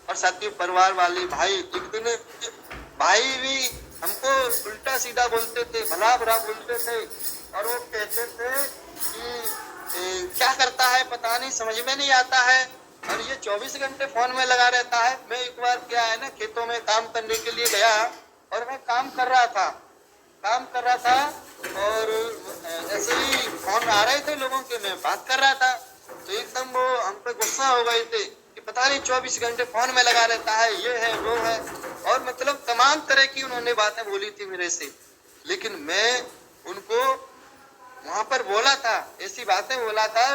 और साथियों, परिवार वाले भाई, एक दिन भाई भी हमको उल्टा सीधा बोलते थे, भला बुरा बोलते थे और वो कहते थे कि क्या करता है पता नहीं, समझ में नहीं आता है और ये 24 घंटे फोन में लगा रहता है। मैं एक बार क्या है ना, खेतों में काम करने के लिए गया और मैं काम कर रहा था और ऐसे ही फोन आ रहे थे लोगों के, मैं बात कर रहा था तो एकदम वो हम पे गुस्सा हो गए थे कि पता नहीं 24 घंटे फोन में लगा रहता है, ये है वो है, और मतलब तमाम तरह की उन्होंने बातें बोली थी मेरे से। लेकिन मैं उनको वहां पर बोला था, ऐसी बातें बोला था,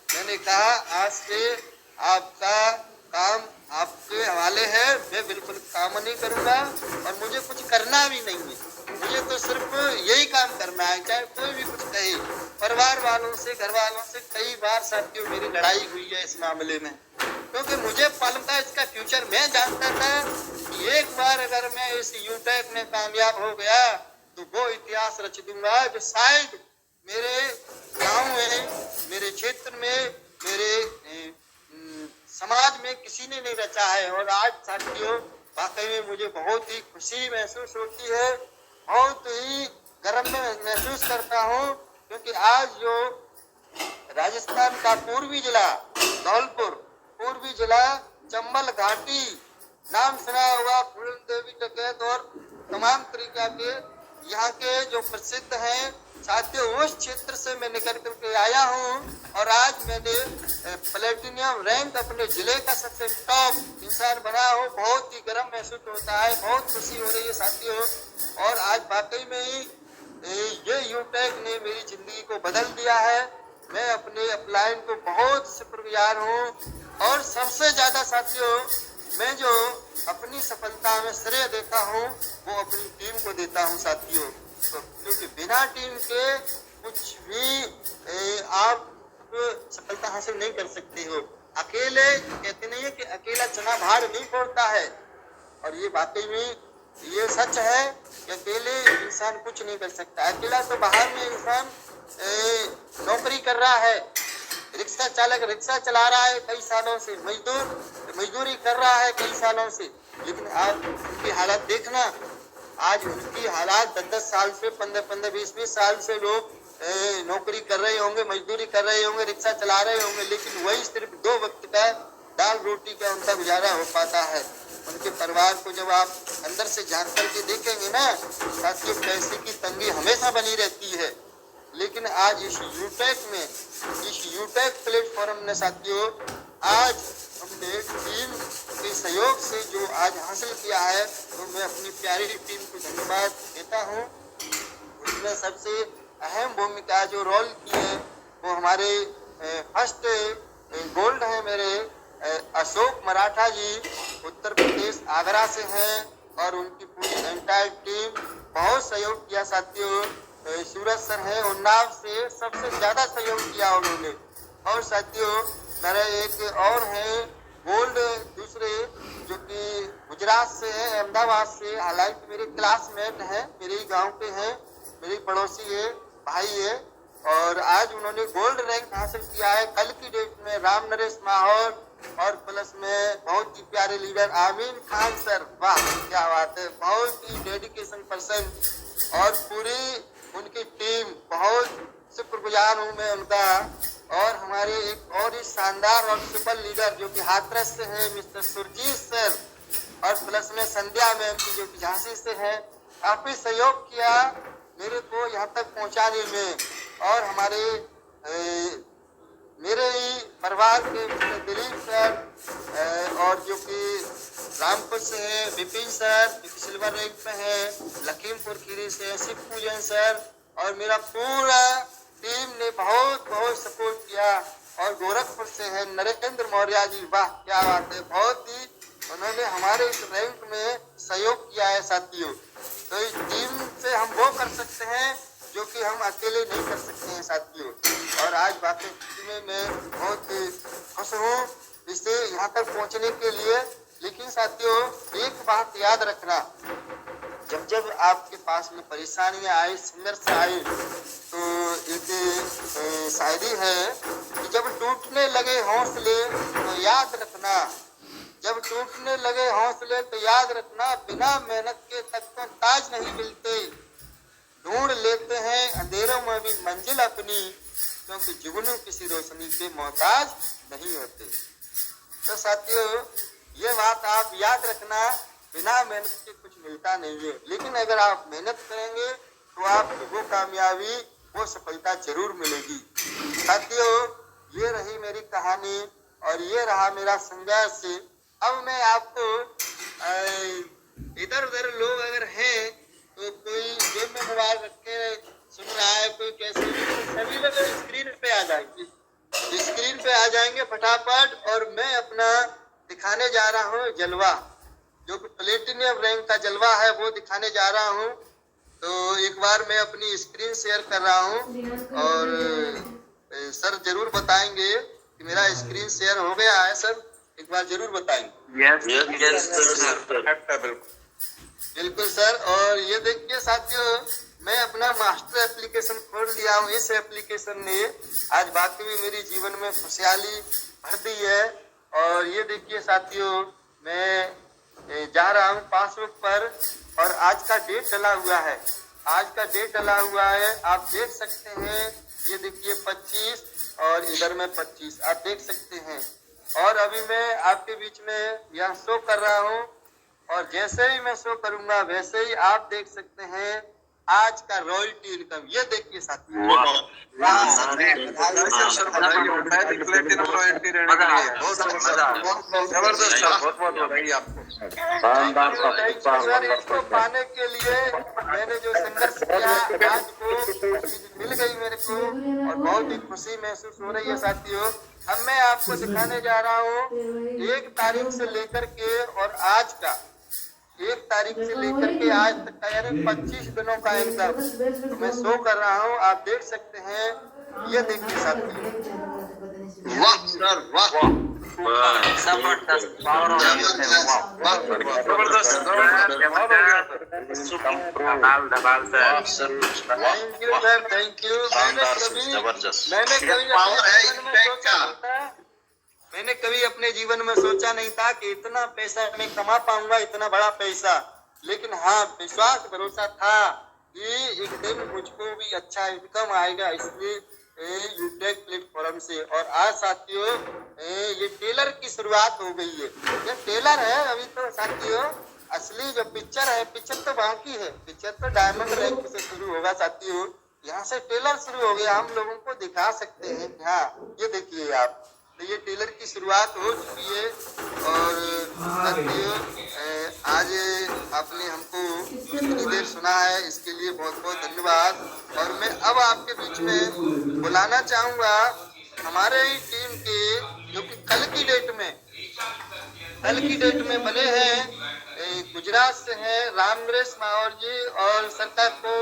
मैंने कहा आज से आपका काम आपके हवाले है, मैं बिल्कुल काम नहीं करूंगा और मुझे कुछ करना भी नहीं है, मुझे तो सिर्फ यही काम करना है, चाहे कोई भी कुछ कहे। परिवार वालों से, घर वालों से कई बार साथियों मेरी लड़ाई हुई है इस मामले में, क्योंकि मुझे मालूम था इसका फ्यूचर। मैं जानता था कि एक बार अगर मैं इस यूटेक में कामयाब हो गया तो वो इतिहास रच दूंगा जो शायद मेरे गाँव में, मेरे क्षेत्र में, मेरे समाज में किसी ने नहीं रचा है। और आज साथियों वाकई में मुझे बहुत ही खुशी महसूस होती है, बहुत ही गर्व में महसूस करता हूँ, क्योंकि आज जो राजस्थान का पूर्वी जिला धौलपुर, पूर्वी जिला चंबल घाटी, नाम सुना होगा फूलन देवी डकैत और तमाम तरीका के यहाँ के जो प्रसिद्ध हैं साथियों, उस क्षेत्र से मैं निकल करके आया हूँ और आज मैंने प्लेटिनियम रैंक अपने जिले का सबसे टॉप इंसान बना हूँ। बहुत ही गर्व महसूस होता है, बहुत खुशी हो रही है साथियों। और आज वाकई में ही ये यूटेक ने मेरी जिंदगी को बदल दिया है। मैं अपने अपलाइन को बहुत शुक्रगुजार हूँ और सबसे ज्यादा साथियों मैं जो अपनी सफलता में श्रेय देता हूँ वो अपनी टीम को देता हूँ साथियों। तो क्योंकि बिना टीम के कुछ भी आप सफलता हासिल नहीं कर सकते हो। अकेले कहते नहीं है कि अकेला चना भार नहीं फोड़ता है, और ये वाकई में ये सच है कि अकेले इंसान कुछ नहीं कर सकता। अकेला तो बाहर में इंसान नौकरी कर रहा है, रिक्शा चालक रिक्शा चला रहा है कई सालों से, मजदूरी कर रहा है कई सालों से, लेकिन आप उनकी हालत देखना। आज उनकी हालात 10-10 साल से 15-15, 20-20 साल से लोग नौकरी कर रहे होंगे, मजदूरी कर रहे होंगे, रिक्शा चला रहे होंगे, लेकिन वही सिर्फ 2 वक्त का दाल रोटी का उनका गुजारा हो पाता है। उनके परिवार को जब आप अंदर से जान करके देखेंगे ना साथियों, पैसे की तंगी हमेशा बनी रहती है। लेकिन आज इस यूटेक में, इस यूटेक प्लेटफॉर्म ने साथियों आज हमने टीम के सहयोग से जो आज हासिल किया है, तो मैं अपनी प्यारी टीम को धन्यवाद देता हूँ। उसमें सबसे अहम भूमिका जो रोल की है वो हमारे फर्स्ट गोल्ड है मेरे अशोक मराठा जी, उत्तर प्रदेश आगरा से हैं, और उनकी पूरी एंटायर टीम बहुत सहयोग किया साथियों। सूरज सर है उन्नाव से, सबसे ज्यादा सहयोग किया उन्होंने। और साथियों मेरे एक और हैं गोल्ड दूसरे जो कि गुजरात से है, अहमदाबाद से, हालांकि मेरे क्लासमेट हैं, मेरे ही गांव के हैं, मेरे पड़ोसी है, भाई है, और आज उन्होंने गोल्ड रैंक हासिल किया है। कल की डेट में राम नरेश माहौल और प्लस में बहुत ही प्यारे लीडर आमीन खान सर, वाह क्या बात है, बहुत ही डेडिकेशन पर्सन, और पूरी उनकी टीम, बहुत शुक्रगुजार हूँ मैं उनका। और हमारे एक और ही शानदार और सुपर लीडर जो कि हाथरस से है मिस्टर सुरजीत सर, और प्लस में संध्या मैम की जो कि झांसी से है, काफी सहयोग किया मेरे को यहाँ तक पहुँचाने में। और हमारे मेरे ही परिवार के मिस्टर दिलीप सर, और जो कि रामपुर से है विपिन सर जो कि सिल्वर रैंक में है, लखीमपुर खीरी से शिव पूजन सर, और मेरा पूरा टीम ने बहुत बहुत सपोर्ट किया। और गोरखपुर से है नरेंद्र मौर्य जी, वाह क्या बात है, बहुत ही उन्होंने हमारे इस रैंक में सहयोग किया है साथियों। तो इस टीम से हम वो कर सकते हैं जो कि हम अकेले नहीं कर सकते हैं साथियों। और आज वाकई में मैं बहुत खुश हूँ इससे यहाँ तक पहुँचने के लिए। लेकिन साथियों एक बात याद रखना, जब जब आपके पास में परेशानियां आए, संघर्ष आए, तो एक शायरी है कि जब टूटने लगे हौसले तो याद रखना, जब टूटने लगे हौसले तो याद रखना, बिना मेहनत के तक तो ताज नहीं मिलते, ढूंढ लेते हैं अंधेरों में भी मंजिल अपनी, क्योंकि जुगनू किसी रोशनी के मोहताज नहीं होते। तो साथियों ये बात आप याद रखना, बिना मेहनत के कुछ मिलता नहीं है, लेकिन अगर आप मेहनत करेंगे तो आपको वो कामयाबी, वो सफलता जरूर मिलेगी। साथियों ये रही मेरी कहानी और ये रहा मेरा संघर्ष। अब मैं आपको इधर उधर लोग अगर हैं तो कोई जेब में मोबाइल रख के सुन रहा है, कोई कैसे, सभी लोग स्क्रीन पे आ जाएंगे, स्क्रीन पे आ जाएंगे फटाफट। और मैं अपना दिखाने जा रहा हूँ जलवा, जो कि प्लेटिनियम रैंक का जलवा है वो दिखाने जा रहा हूँ। तो एक बार मैं अपनी स्क्रीन शेयर कर रहा हूँ और सर जरूर बताएंगे कि मेरा स्क्रीन शेयर हो गया है। सर एक बार जरूर बताएंगे। बिल्कुल सर। और ये देखिए साथियों मैं अपना मास्टर एप्लीकेशन खोल लिया हूँ। इस एप्लीकेशन ने आज वाकई में मेरी जीवन में खुशहाली भर दी है। और ये देखिए साथियों मैं जा रहा हूँ पासबुक पर और आज का डेट डला हुआ है, आज का डेट डला हुआ है, आप देख सकते हैं। ये देखिए 25 और और इधर में 25 आप देख सकते हैं। और अभी मैं आपके बीच में यह शो कर रहा हूँ और जैसे ही मैं शो करूंगा वैसे ही आप देख सकते हैं आज का रॉयल्टी इनकम। ये देखिए साथियों, इसको पाने के लिए मैंने जो संघर्ष किया आज वो मिल गई मेरे को और बहुत ही खुशी महसूस हो रही है साथियों। अब मैं आपको दिखाने जा रहा हूँ 1 तारीख से लेकर के और आज का 1 तारीख से लेकर के आज तक का यानी 25 दिनों का इनकम तो मैं शो कर रहा हूँ, आप देख सकते हैं। ये देखिए साथियों, वाह सर वाह, जबरदस्त थैंक यू। मैंने कभी अपने जीवन में सोचा नहीं था कि इतना पैसा मैं कमा पाऊंगा, इतना बड़ा पैसा, लेकिन हाँ विश्वास भरोसा था कि एक दिन मुझको भी अच्छा इनकम आएगा, इसलिए यूटेक प्लेटफॉर्म से। और आज साथियों ये टेलर की शुरुआत हो गई है। ये टेलर है अभी तो साथियों, असली जो पिक्चर है, पिक्चर तो बाकी है, पिक्चर तो डायमंड रैंक से शुरू होगा साथियों, यहाँ से टेलर शुरू हो गया। हम लोगों को दिखा सकते हैं। हाँ ये देखिए आप, तो ये टेलर की शुरुआत हो चुकी है। और साथियों आज आपने हमको इतनी देर सुना है, इसके लिए बहुत बहुत धन्यवाद। और मैं अब आपके बीच में बुलाना चाहूँगा हमारे ही टीम के जो कि कल की डेट में बने हैं, गुजरात से हैं रामनरेश माहौर जी, और सरकार को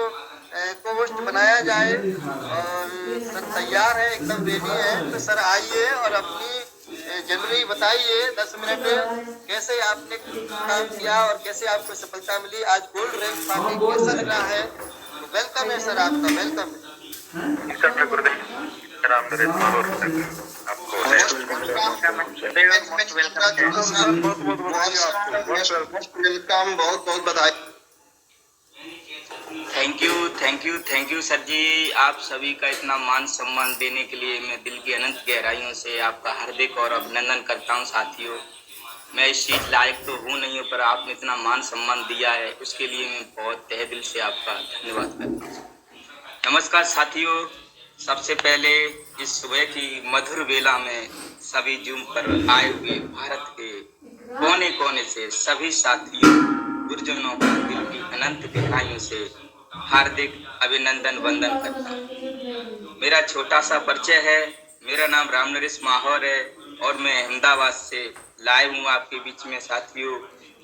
होस्ट बनाया जाए और सर तैयार है, एकदम रेडी है। तो सर आइए और अपनी जनरली बताइए 10 मिनट कैसे आपने काम किया और कैसे आपको सफलता मिली। आज गोल्ड रैंक पाने कैसा लग रहा है? तो वेलकम है सर, आपका वेलकम है। वेलकम, बहुत बहुत बधाई। थैंक यू सर जी। आप सभी का इतना मान सम्मान देने के लिए मैं दिल की अनंत गहराइयों से आपका हार्दिक और अभिनंदन करता हूं साथियों। मैं इस चीज़ लायक तो हूं नहीं हूं, पर आपने इतना मान सम्मान दिया है उसके लिए मैं बहुत तहे दिल से आपका धन्यवाद करता हूं। नमस्कार साथियों, सबसे पहले इस सुबह की मधुर बेला में सभी जूम पर आए हुए भारत के कोने कोने से सभी साथियों गुरुजनों को दिल की अनंत गहराइयों से हार्दिक अभिनंदन वंदन करता हूँ। मेरा छोटा सा परिचय है, मेरा नाम रामनरेश माहौर है और मैं अहमदाबाद से लाइव हूँ आपके बीच में साथियों।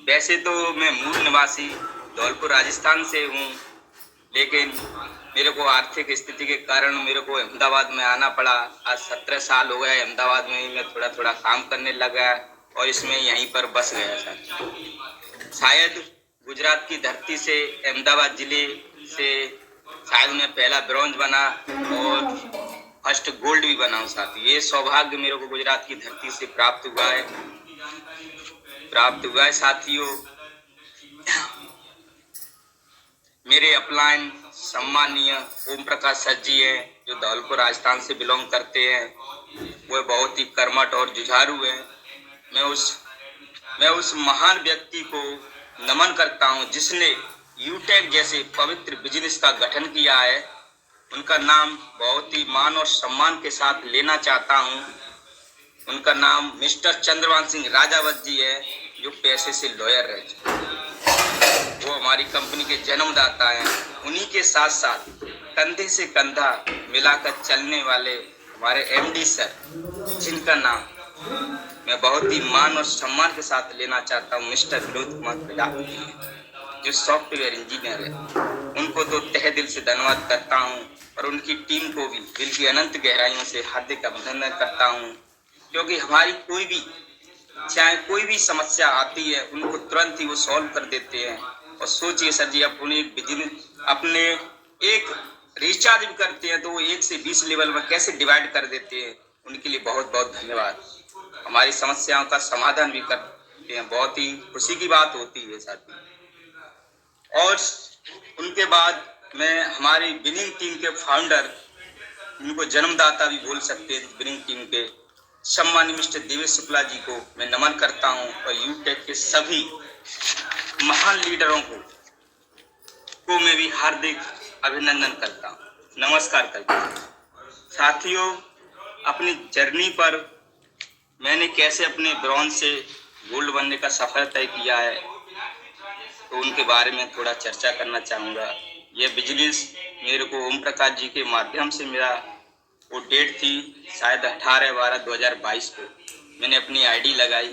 वैसे तो मैं मूल निवासी धौलपुर राजस्थान से हूँ, लेकिन मेरे को आर्थिक स्थिति के कारण मेरे को अहमदाबाद में आना पड़ा। आज 17 साल हो गए अहमदाबाद में ही मैं थोड़ा थोड़ा काम करने लगा और इसमें यहीं पर बस गया साथियों। शायद गुजरात की धरती से अहमदाबाद जिले से शायद मैं पहला ब्रॉन्ज बना और फर्स्ट गोल्ड भी बना हूँ साथियों। ये सौभाग्य मेरे को गुजरात की धरती से प्राप्त हुआ है साथियों। मेरे अपलाइन सम्मानीय ओम प्रकाश सर जी हैं जो धौलपुर राजस्थान से बिलोंग करते हैं। वो बहुत ही कर्मठ और जुझारू हैं। मैं उस महान व्यक्ति को नमन करता हूं जिसने यूटेक जैसे पवित्र बिजनेस का गठन किया है। उनका नाम बहुत ही मान और सम्मान के साथ लेना चाहता हूं। उनका नाम मिस्टर चंद्रभान सिंह राजावत जी है जो पैसे से लॉयर रह चुके। वो हमारी कंपनी के जन्मदाता हैं। उन्हीं के साथ साथ कंधे से कंधा मिलाकर चलने वाले हमारे एमडी सर, जिनका नाम मैं बहुत ही मान और सम्मान के साथ लेना चाहता हूँ, मिस्टर विनोद कुमार प्रजापति हैं जो सॉफ्टवेयर इंजीनियर है। उनको तो तहे दिल से धन्यवाद करता हूँ और उनकी टीम को भी दिल की अनंत गहराइयों से हार्दिक अभिनंदन करता हूँ, क्योंकि हमारी चाहे कोई भी समस्या आती है उनको तुरंत ही वो सॉल्व कर देते हैं। और सोचिए सर जी, अपने एक रिचार्ज भी करते हैं तो वो 1 से 20 लेवल में कैसे डिवाइड कर देते हैं। उनके लिए बहुत बहुत धन्यवाद। हमारी समस्याओं का समाधान भी करते हैं, बहुत ही खुशी की बात होती है साथी। और उनके बाद मैं हमारी विनिंग टीम के फाउंडर इनको जन्मदाता भी बोल सकते हैं विनिंग टीम के, सम्मानित मिस्टर देवेश शुक्ला जी को मैं नमन करता हूं और यूटेक के सभी महान लीडरों को मैं भी हार्दिक अभिनंदन करता हूं, नमस्कार करता हूं। साथियों, अपनी जर्नी पर मैंने कैसे अपने ब्रॉन्ज से गोल्ड बनने का सफर तय किया है, तो उनके बारे में थोड़ा चर्चा करना चाहूँगा। यह बिजनेस मेरे को ओम प्रकाश जी के माध्यम से मेरा वो डेट थी शायद 18/12/2022 को मैंने अपनी आईडी लगाई।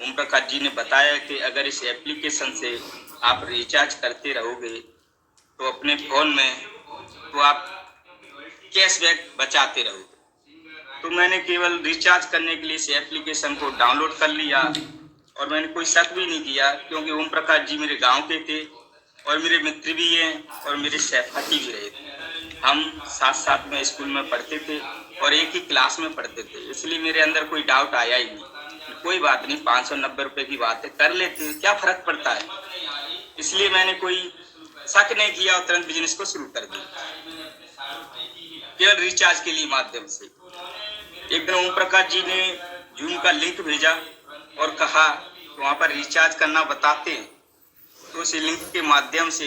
ओम प्रकाश जी ने बताया कि अगर इस एप्लीकेशन से आप रिचार्ज करते रहोगे तो अपने फ़ोन में तो आप कैशबैक बचाते रहोगे। तो मैंने केवल रिचार्ज करने के लिए इस एप्लीकेशन को डाउनलोड कर लिया और मैंने कोई शक भी नहीं किया, क्योंकि ओम प्रकाश जी मेरे गांव के थे और मेरे मित्र भी हैं और मेरे सहपाठी भी रहे थे। हम साथ साथ में स्कूल में पढ़ते थे और एक ही क्लास में पढ़ते थे, इसलिए मेरे अंदर कोई डाउट आया ही नहीं। कोई बात नहीं, 590 रुपये की बातें कर लेते हैं, क्या फर्क पड़ता है। इसलिए मैंने कोई शक नहीं किया और तुरंत बिजनेस को शुरू कर दिया, केवल रिचार्ज के लिए माध्यम से। एक दिन ओम प्रकाश जी ने जूम का लिंक भेजा और कहा तो वहाँ पर रिचार्ज करना बताते हैं, तो उस लिंक के माध्यम से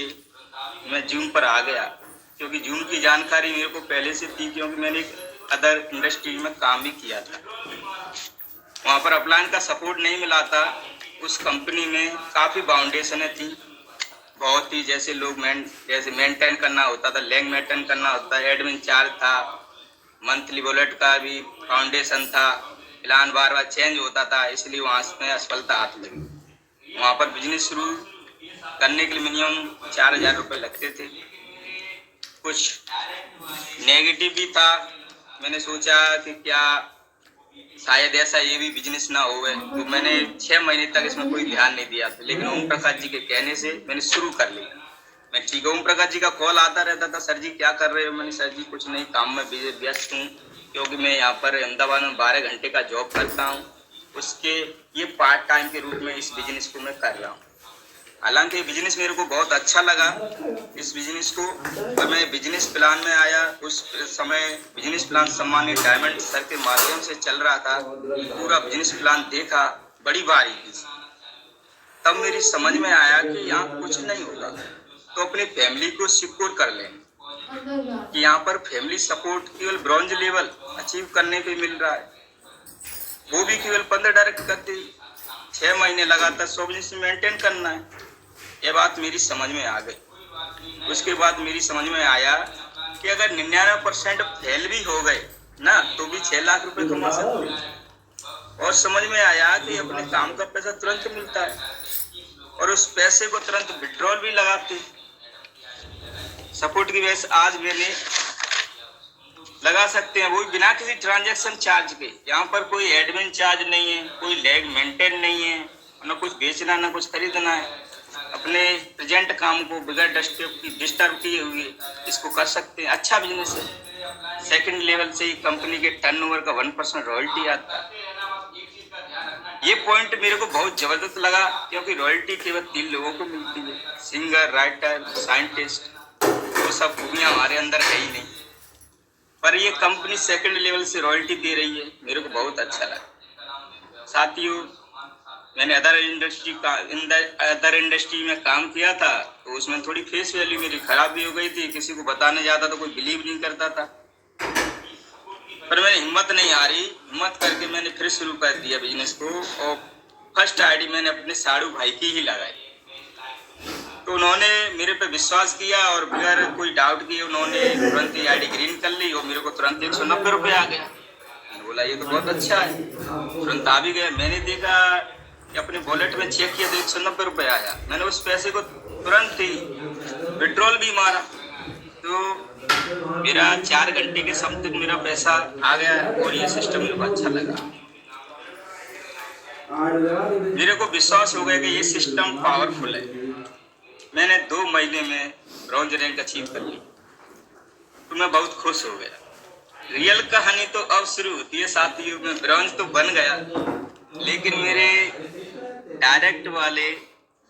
मैं जूम पर आ गया, क्योंकि जूम की जानकारी मेरे को पहले से थी, क्योंकि मैंने एक अदर इंडस्ट्री में काम भी किया था। वहाँ पर अपलाइन का सपोर्ट नहीं मिला था। उस कंपनी में काफ़ी बाउंडेशनें थी बहुत ही, जैसे लोग जैसे मेंटेन करना होता था, लैंग मेंटेन करना होता है, एडमिन चार्ज था, मंथली वॉलेट का भी फाउंडेशन था, प्लान बार बार चेंज होता था, इसलिए वहाँ में असफलता हाथ लगी। वहाँ पर बिजनेस शुरू करने के लिए मिनिमम 4000 रुपये लगते थे। कुछ नेगेटिव भी था, मैंने सोचा कि क्या शायद ऐसा ये भी बिजनेस ना हो, तो मैंने 6 महीने तक इसमें कोई ध्यान नहीं दिया था। लेकिन ओम प्रकाश जी के कहने से मैंने शुरू कर लिया। मैं ठीक है, ओम प्रकाश जी का कॉल आता रहता था, सर जी क्या कर रहे हो। मैंने सर जी कुछ नहीं, काम में व्यस्त हूँ, क्योंकि मैं यहाँ पर अहमदाबाद में 12 घंटे का जॉब करता हूँ, उसके ये पार्ट टाइम के रूप में इस बिजनेस को मैं कर रहा हूँ। हालांकि बिजनेस मेरे को बहुत अच्छा लगा इस बिजनेस को, और मैं बिजनेस प्लान में आया। उस समय बिजनेस प्लान सम्मानित डायमंड सर के माध्यम से चल रहा था। पूरा बिजनेस प्लान देखा बड़ी बारीकी से, तब मेरी समझ में आया कि यहाँ कुछ नहीं होगा तो अपनी फैमिली को सिक्योर कर लें, कि यहाँ पर फैमिली सपोर्ट केवल ब्रॉन्ज लेवल अचीव करने पे मिल रहा है, वो भी केवल 15 डायरेक्ट करते 6 महीने लगातार 100 बिजनेस मेंटेन करना है। ये बात मेरी समझ में आ गई। उसके बाद मेरी समझ में आया कि अगर 99% फेल भी हो गए ना, तो भी 6 लाख रुपए कमा सकते हैं। और समझ में आया कि अपने काम का पैसा तुरंत मिलता है और उस पैसे को तुरंत विड्रॉल भी लगाते। सपोर्ट की वजह से आज मैंने लगा सकते हैं, वो भी बिना किसी ट्रांजैक्शन चार्ज के। यहाँ पर कोई एडमिन चार्ज नहीं है, कोई लैग मेंटेन नहीं है, ना कुछ बेचना ना कुछ खरीदना है। अपने प्रेजेंट काम को बगैर डिस्टर्ब किए हुए इसको कर सकते हैं। अच्छा बिजनेस है। सेकंड लेवल से ही कंपनी के टर्नओवर का 1% रॉयल्टी आता है। ये पॉइंट मेरे को बहुत जबरदस्त लगा, क्योंकि रॉयल्टी केवल 3 लोगों को मिलती है, सिंगर, राइटर, साइंटिस्ट। वो सब खूबियाँ हमारे अंदर है ही नहीं, पर ये कंपनी सेकंड लेवल से रॉयल्टी दे रही है, मेरे को बहुत अच्छा लगा। साथियों, मैंने अदर इंडस्ट्री में काम किया था, तो उसमें थोड़ी फेस वैल्यू मेरी खराब भी हो गई थी। किसी को बताने जाता तो कोई बिलीव नहीं करता था, पर मैंने हिम्मत नहीं हारी। हिम्मत करके मैंने फिर शुरू कर दिया बिजनेस को, और फर्स्ट आईडी मैंने अपने साड़ू भाई की ही लगाई। तो उन्होंने मेरे पे विश्वास किया और बगैर कोई डाउट किए उन्होंने तुरंत ही आईडी ग्रीन कर ली और मेरे को तुरंत 190 रुपये आ गया। मैंने बोला ये तो बहुत अच्छा है, तुरंत आ भी गया। मैंने देखा कि अपने वॉलेट में चेक किया तो 190 रुपये आया। मैंने उस पैसे को तुरंत ही विड्रॉल भी मारा, तो मेरा 4 घंटे के समथिंग मेरा पैसा आ गया और ये सिस्टम मेरे को अच्छा लगा। मेरे को विश्वास हो गया कि ये सिस्टम पावरफुल है। मैंने 2 महीने में ब्रॉन्ज रैंक अचीव कर ली, तो मैं बहुत खुश हो गया। रियल कहानी तो अब शुरू होती है साथियों। मैं ब्रॉन्ज तो बन गया, लेकिन मेरे डायरेक्ट वाले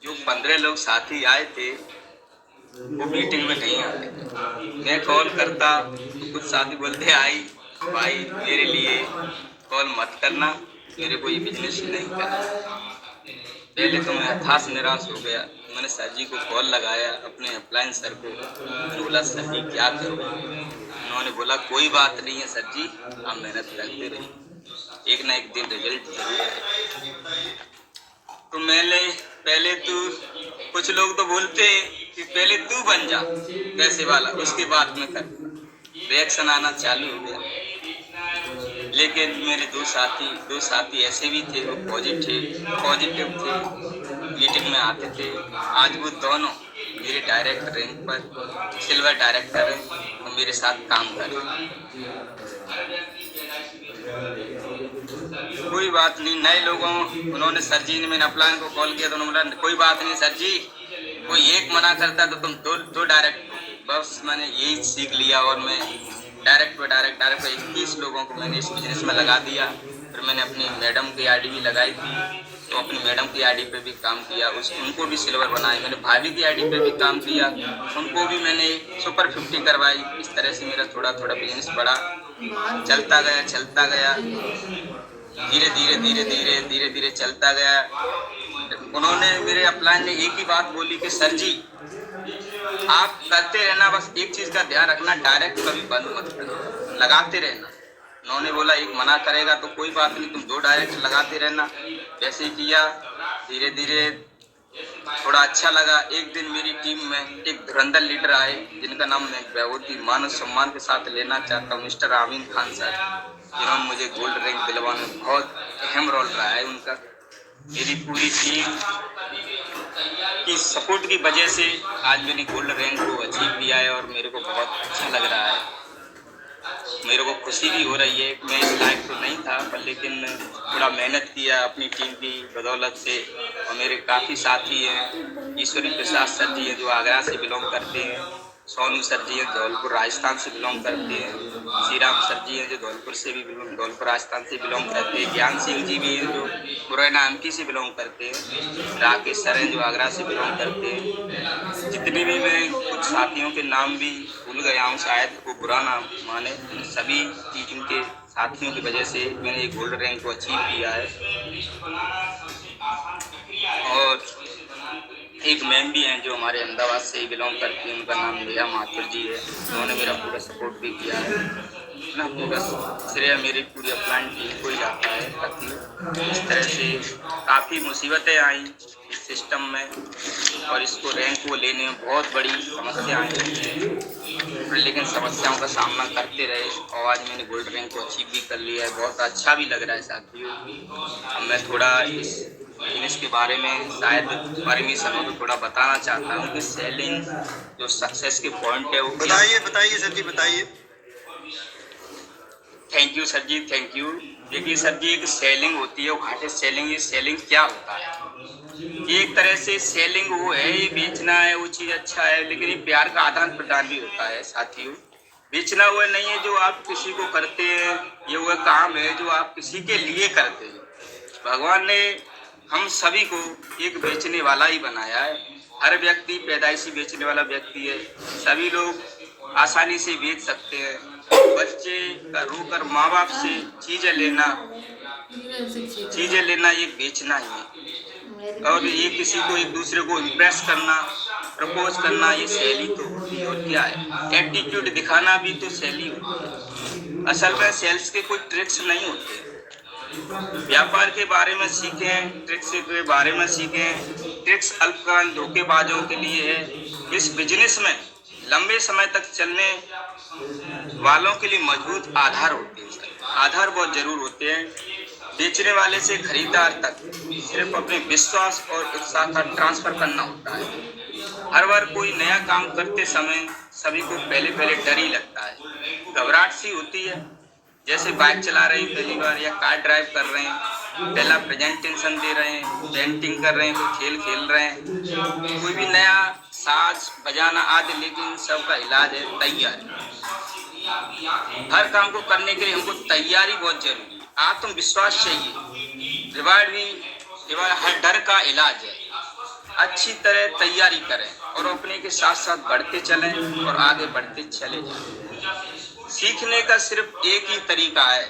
जो 15 लोग साथी आए थे, वो मीटिंग में नहीं आते थे। मैं कॉल करता तो कुछ साथी बोलते आई भाई मेरे लिए कॉल मत करना, मेरे को ये बिजनेस नहीं करना। पहले तो मैं हताश निराश हो गया। मैंने सर जी को कॉल लगाया, अपने अपलाइन सर को, मैंने बोला सर जी क्या करूँ। उन्होंने बोला कोई बात नहीं है सर जी, आप मेहनत करते रहिए, एक ना एक दिन रिजल्ट जरूर आएगा। तो मैंने पहले तो कुछ लोग तो बोलते कि पहले तू बन जा पैसे वाला, उसके बाद में कर। रिएक्शन आना चालू हो गया, लेकिन मेरे दो साथी ऐसे भी थे, वो पॉजिटिव थे, मीटिंग में आते थे। आज वो दोनों मेरे डायरेक्टर रैंक पर सिल्वर डायरेक्टर हैं और मेरे साथ काम कर रहे हैं। कोई बात नहीं, नए लोगों उन्होंने सर जी ने, मैंने अपलाइन को कॉल किया तो उन्होंने बोला कोई बात नहीं सर जी, कोई एक मना करता तो तुम दो डायरेक्ट। बस मैंने यही सीख लिया और मैं डायरेक्ट पे 21 लोगों को मैंने इस बिजनेस में लगा दिया। फिर मैंने अपनी मैडम की आईडी भी लगाई थी, तो अपनी मैडम की आईडी पे भी काम किया, उनको भी सिल्वर बनाया। मैंने भाभी की आईडी पे भी काम किया, उनको भी मैंने सुपर 50 करवाई। इस तरह से मेरा थोड़ा बिजनेस बढ़ा, चलता गया, धीरे धीरे चलता गया। उन्होंने मेरे अपलाइन ने एक ही बात बोली कि सर जी आप करते रहना, बस एक चीज का ध्यान रखना, डायरेक्ट कभी बंद मत करना, लगाते रहना। उन्होंने बोला एक मना करेगा तो कोई बात नहीं, तुम 2 डायरेक्ट लगाते रहना। वैसे ही किया, धीरे धीरे थोड़ा अच्छा लगा। एक दिन मेरी टीम में एक धुरंधर लीडर आए, जिनका नाम मैं बहुत ही मान सम्मान के साथ लेना चाहता हूँ, मिस्टर आमीन खान सर, जिन्होंने मुझे गोल्ड रैंक दिलवाने में बहुत अहम रोल रहा है उनका। मेरी पूरी टीम की सपोर्ट की वजह से आज मैंने गोल्ड रैंक को अचीव किया है और मेरे को बहुत अच्छा लग रहा है। मेरे को खुशी भी हो रही है। मैं इस लायक तो नहीं था, पर लेकिन थोड़ा मेहनत किया अपनी टीम की बदौलत से। और मेरे काफ़ी साथी हैं, ईश्वरी प्रसाद सर जी हैं जो आगरा से बिलोंग करते हैं, सोनू सर जी हैं धौलपुर राजस्थान से बिलोंग करते हैं, श्री राम सर जी हैं जो धौलपुर राजस्थान से बिलोंग करते हैं, ज्ञान सिंह जी भी हैं जो मुरैना एमपी से बिलोंग करते हैं, राकेश सर हैं जो आगरा से बिलोंग करते हैं। जितने भी मैं कुछ साथियों के नाम भी भूल गया हूँ, शायद वो बुरा ना माने। सभी टीम के साथियों की वजह से मैंने एक गोल्ड रैंक को अचीव किया है। और एक मैम भी हैं जो हमारे अहमदाबाद से ही बिलोंग करती हैं, उनका नाम नेहा माथुर जी है, उन्होंने मेरा पूरा सपोर्ट भी किया है ना। पूरा श्रेय मेरी पूरी अपलाइन टीम को ही जाता है। इस तरह से काफ़ी मुसीबतें आई इस सिस्टम में, और इसको रैंक को लेने में बहुत बड़ी समस्याएं आई, लेकिन समस्याओं का सामना करते रहे और आज मैंने गोल्ड रैंक को अचीव भी कर लिया है। बहुत अच्छा भी लग रहा है साथियों। अब मैं थोड़ा इस बिजनेस के बारे में शायद परमिशन हो तो थोड़ा बताना चाहता हूँ कि सेलिंग जो सक्सेस के पॉइंट है वो बताइए सर जी, बताइए। Thank you sir ji, thank you. देखिए सर जी, एक सेलिंग होती है, वो घाटे सेलिंग। ये सेलिंग क्या होता है? एक तरह से सेलिंग वो है, ये बेचना है, वो चीज़ अच्छा है, लेकिन ये प्यार का आदान प्रदान भी होता है साथियों। बेचना वो नहीं है जो आप किसी को करते हैं, ये वो काम है जो आप किसी के लिए करते हैं। भगवान ने हम सभी को एक बेचने वाला ही बनाया है। हर व्यक्ति पैदाइशी बेचने वाला व्यक्ति है। सभी लोग आसानी से बेच सकते हैं। बच्चे का रोकर माँ बाप से चीज़ें लेना ये बेचना ही है। और ये किसी को एक दूसरे को इम्प्रेस करना, प्रपोज करना, ये शैली तो होती है। और क्या है, एटीट्यूड दिखाना भी तो शैली होती है। असल में सेल्स के कोई ट्रिक्स नहीं होते। व्यापार के बारे में सीखें, ट्रिक्स के बारे में सीखें। ट्रिक्स अल्पकालीन धोखेबाजों के लिए है। इस बिजनेस में लंबे समय तक चलने वालों के लिए मजबूत आधार होते हैं। आधार बहुत जरूर होते हैं। बेचने वाले से खरीदार तक सिर्फ अपने विश्वास और उत्साह का ट्रांसफर करना होता है। हर बार कोई नया काम करते समय सभी को पहले डर ही लगता है, घबराहट सी होती है। जैसे बाइक चला रहे हैं पहली बार या कार ड्राइव कर रहे हैं, पहला प्रेजेंटेशन दे रहे हैं, पेंटिंग कर रहे हैं, कोई खेल खेल रहे हैं, कोई भी नया साज बजाना आदि, लेकिन सबका इलाज है तैयारी। हर काम को करने के लिए हमको तैयारी बहुत जरूरी है। आत्मविश्वास चाहिए, रिवार्ड भी हर डर का इलाज है। अच्छी तरह तैयारी करें। और अपने के साथ साथ बढ़ते चलें और आगे बढ़ते चले जाएं। सीखने का सिर्फ एक ही तरीका है,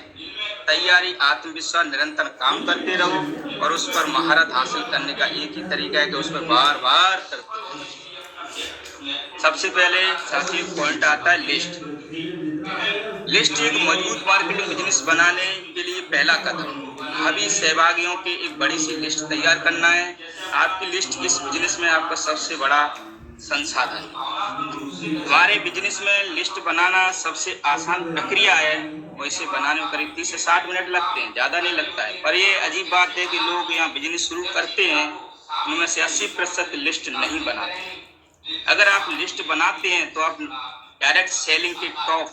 तैयारी, आत्मविश्वास, निरंतर काम करते रहो और उस पर महारत हासिल करने का एक ही तरीका है कि उस पर बार बार करते रहो। सबसे पहले साथियों पॉइंट आता है लिस्ट। लिस्ट एक मजबूत मार्केटिंग बिजनेस बनाने के लिए पहला कदम, भावी सहभागियों की एक बड़ी सी लिस्ट तैयार करना है। आपकी लिस्ट इस बिजनेस में आपका सबसे बड़ा संसाधन है। हमारे बिजनेस में लिस्ट बनाना सबसे आसान प्रक्रिया है, वैसे बनाने में करीब 30 से 60 मिनट लगते हैं, ज़्यादा नहीं लगता है। पर ये अजीब बात है कि लोग यहाँ बिजनेस शुरू करते हैं, उनमें से 80% लिस्ट नहीं बनाते। अगर आप लिस्ट बनाते हैं तो आप डायरेक्ट सेलिंग के टॉप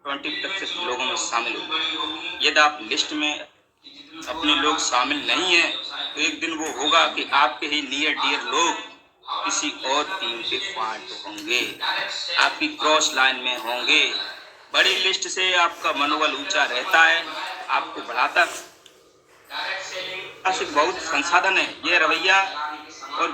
20% लोगों में शामिल होंगे। यदि आप लिस्ट में अपने लोग शामिल नहीं हैं तो एक दिन वो होगा कि आपके ही नियर डियर लोग किसी और टीम के पार्ट होंगे, आपकी क्रॉस लाइन में होंगे। बड़ी लिस्ट से आपका मनोबल ऊंचा रहता है, आपको बढ़ाता बहुत संसाधन है। ये रवैया और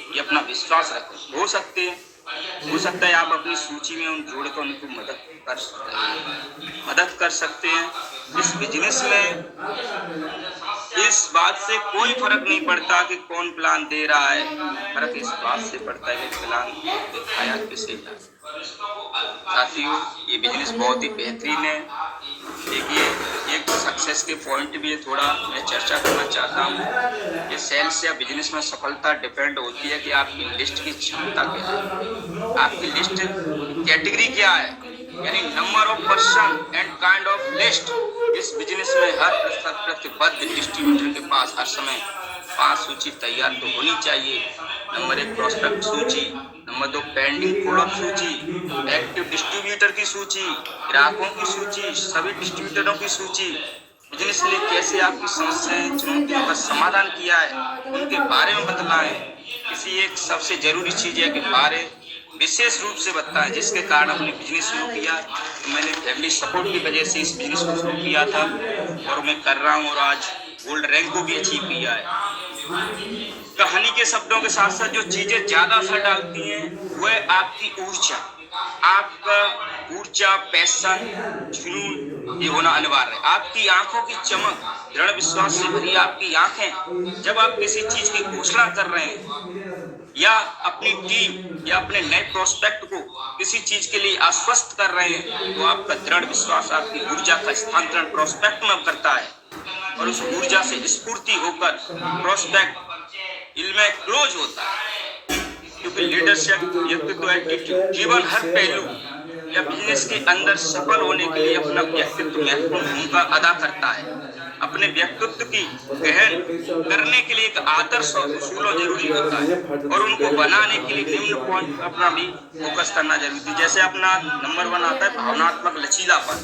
ये अपना विश्वास रखें। हो सकता है आप अपनी सूची में उन जोड़कर उनको मदद कर सकते हैं। इस बिजनेस में इस बात से कोई फर्क नहीं पड़ता कि कौन प्लान दे रहा है, फर्क इस बात से पड़ता है कि प्लान दिखाया किसे जा। साथियों ये बिजनेस बहुत ही बेहतरीन है। देखिए एक सक्सेस के पॉइंट भी थोड़ा मैं चर्चा करना चाहता हूँ। ये सेल्स या बिजनेस में सफलता डिपेंड होती है कि आपकी लिस्ट की क्षमता क्या है, आपकी लिस्ट कैटेगरी क्या है, यानी number of person and kind of list. इस बिजनेस में हर प्रतिबद्ध डिस्ट्रीब्यूटर के पास हर समय 5 सूची तैयार तो होनी चाहिए। नंबर 1 प्रोस्पेक्ट सूची, नंबर 2 पेंडिंग प्रोडक्ट सूची, एक्टिव डिस्ट्रीब्यूटर की सूची, ग्राहकों की सूची, सभी डिस्ट्रीब्यूटरों की सूची। बिजनेस लिए कैसे आपकी समस्याएं चुनौतियों का समाधान किया है उनके बारे में बतलाएं। किसी एक सबसे जरूरी चीज है कि बारे विशेष रूप से बताएं जिसके कारण अपने बिजनेस शुरू किया। तो मैंने फैमिली सपोर्ट की वजह से इस बिजनेस को शुरू किया था और मैं कर रहा हूँ और आज गोल्ड रैंक को भी अचीव किया है। कहानी के शब्दों के साथ साथ जो चीजें ज्यादा असर डालती हैं वह आपकी ऊर्जा, आपका ऊर्जा, पैशन, जुनून, ये होना अनिवार्य है। आपकी आंखों की चमक, दृढ़ विश्वास से भरी आपकी आंखें जब आप किसी चीज की घोषणा कर रहे हैं या अपनी टीम या अपने नए प्रोस्पेक्ट को किसी चीज के लिए आश्वस्त कर रहे हैं तो आपका दृढ़ विश्वास आपकी ऊर्जा का स्थानांतरण प्रोस्पेक्ट में करता है और उस ऊर्जा से स्फूर्ति होकर प्रोस्पेक्ट इनमें क्लोज होता है। क्योंकि लीडरशिप, व्यक्तित्व, एटीट्यूड, जीवन हर पहलू या बिजनेस के अंदर सफल होने के लिए अपना व्यक्तित्व महत्वपूर्ण भूमिका अदा करता है। अपने व्यक्तित्व की गहन करने के लिए एक आदर्श और उसूलों जरूरी होता है और उनको बनाने के लिए निम्न पॉइंट अपना भी फोकस करना जरूरी है। जैसे अपना नंबर 1 आता है भावनात्मक लचीलापन।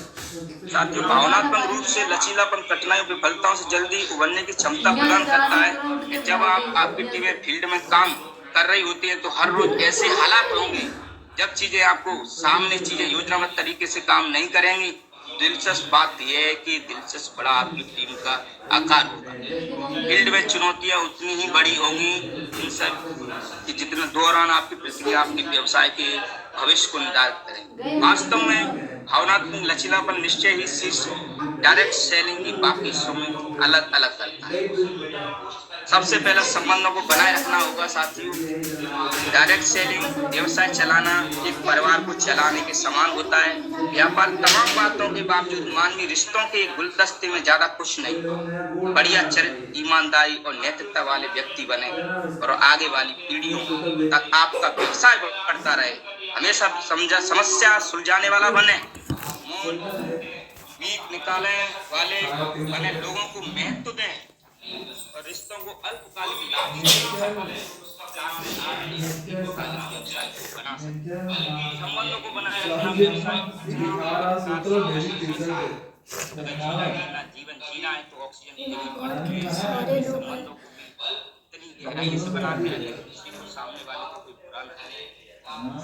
साथियों भावनात्मक रूप से लचीलापन कठिनाइयों विफलताओं से जल्दी उभरने की क्षमता प्रदान करता है। जब आप आपकी टीम फील्ड में काम कर रही होती है तो हर रोज ऐसे हालात होंगे जब चीजें आपको सामने चीजें योजनाबद्ध तरीके से काम नहीं करेंगी। दिलचस्प बात यह है कि दिलचस्प बड़ा आपकी टीम का आकार होगा। फील्ड में चुनौतियां उतनी ही बड़ी होंगी इन सब कि जितने दौरान आपकी प्रक्रिया आपके व्यवसाय के भविष्य को निर्धारित करेंगे। वास्तव में भावनात्मक लचीलापन निश्चय ही शीर्ष डायरेक्ट सेलिंग की बाकी हिस्सों में अलग अलग करता है। सबसे पहले संबंधों को बनाए रखना होगा साथियों। डायरेक्ट सेलिंग व्यवसाय चलाना एक परिवार को चलाने के समान होता है। व्यापार तमाम बातों के बावजूद मानवीय रिश्तों के गुलदस्ते में ज्यादा कुछ नहीं। बढ़िया चरित्र, ईमानदारी और नैतिकता वाले व्यक्ति बने और आगे वाली पीढ़ियों तक आपका व्यवसाय बढ़ता रहे। हमेशा समस्या सुलझाने वाला बने, बीक निकालने वाले बने, लोगों को महत्व दें और रिश्तों को अल्पकालिक लाभ संबंधों को बनाए रखना जीवन जीना है तो ऑक्सीजन संबंधों को इतनी गहराई से बनाते हैं किसी को सामने वाले को कोई बुरा न लगे।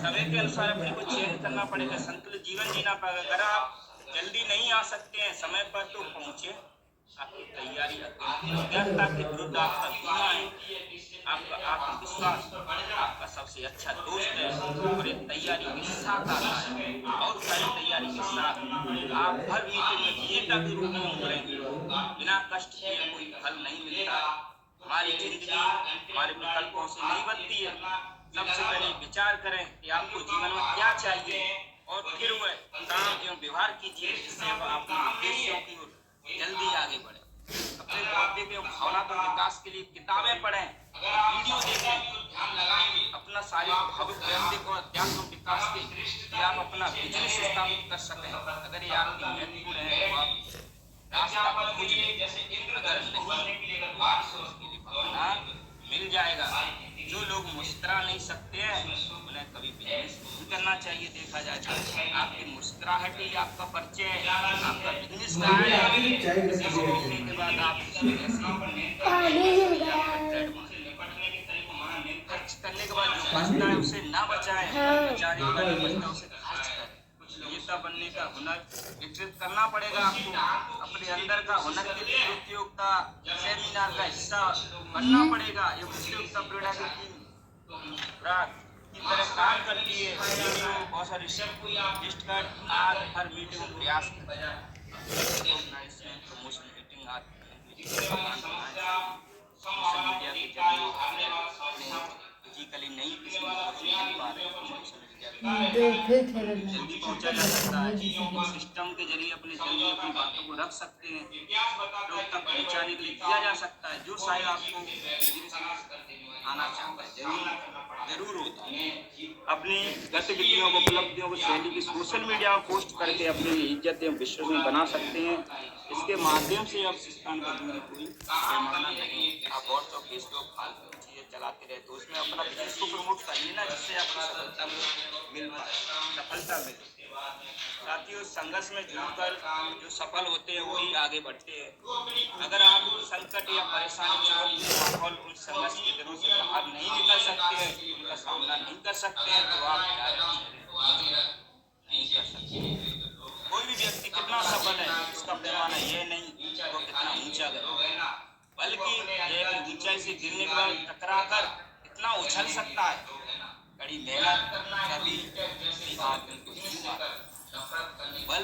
समय के अनुसार अपने को चेंज करना पड़ेगा, संतुलित जीवन जीना पड़ेगा। अगर आप जल्दी नहीं आ सकते हैं समय पर तो पहुंचे, आपकी तैयारी अज्ञानता के विरुद्ध आपका जुनून है, आपका आत्मविश्वास आपका सबसे अच्छा दोस्त है और एक तैयारी के साथ आता है। बहुत सारी तैयारी के साथ आप हर मीटिंग में विजेता के रूप में उभरेंगे। बिना कष्ट किए कोई फल नहीं मिलता है। हमारी जिंदगी हमारे विकल्पों से नहीं बनती है। सबसे पहले विचार करें कि आपको जीवन में क्या चाहिए और फिर वह काम एवं व्यवहार कीजिए जिससे आप अपने उद्देश्यों की ओर जल्दी आगे बढ़े। अपने बौद्धिक एवं भावनात्मक विकास के लिए किताबें पढ़ें, वीडियो देखें, अपना शारीरिक भौतिक वैयक्तिक और आध्यात्मिक विकास के लिए आप अपना बिजनेस स्थापित कर सकें। अगर ये आपकी महत्वपूर्ण है तो आप रास्ता खोज लें, अगर नहीं भगवान मिल जाएगा। जो लोग मुस्कुरा नहीं सकते हैं उन्हें कभी बिजनेस नहीं करना चाहिए। देखा जाए तो आपकी मुस्कुराहट ही आपका परिचय है, आपका बिजनेस का है। किसी को देखने के बाद आप खर्च करने के बाद जो बचता है उसे ना बचाएं, बचाने के बाद जो बचता है उसे खर्च करें। विजेता बनने का हुनर विकसित करना पड़ेगा आपको। अपने अंदर का हुनर की प्रतियोगिता सेमिनार का हिस्सा बनना पड़ेगा। ये प्रतियोगिता प्रेरणा की तरह काम करती है। बहुत सारी लिस्ट का हर मीटिंग में प्रयास किया प्रमोशन मीटिंग सोशल मीडिया के जरिए फिजिकली नहीं किसी जल्दी पहुंचा जा सकता है। सिस्टम के जरिए अपनी जल्दी अपनी बातों को रख सकते हैं, लोग तक पहुंचाने के लिए किया जा सकता है। जो शायद आपको आना चाहता है जरूर होता है। अपनी गतिविधियों को उपलब्धियों को शैली की सोशल मीडिया में पोस्ट करके अपनी इज्जत एवं विश्वसनीय बना सकते हैं। इसके माध्यम से अब सिस्टम का कोई पैमाना नहीं है। आप व्हाट्सएप फेसबुक फालतू चीजें चलाते रहे तो उसमें अपना बिजनेस को प्रमोट करिए ना, जिससे आपको सफलता मिल पाए, सफलता मिले। साथियों, संघर्ष में जुड़कर जो सफल होते हैं वही आगे बढ़ते हैं। अगर आप संकट या परेशानी चुनौती माहौल उन संघर्ष के दिनों से बाहर नहीं निकल सकते हैं, उनका सामना नहीं कर सकते हैं तो आप नहीं कर सकते। कोई भी व्यक्ति कितना सफल है इसका पैमाना यह नहीं वो कितना ऊंचा गया, बल्कि यह ऊंचाई से गिरने के बाद टकराकर इतना उछल सकता है। कड़ी मेहनत कभी आदमी को बल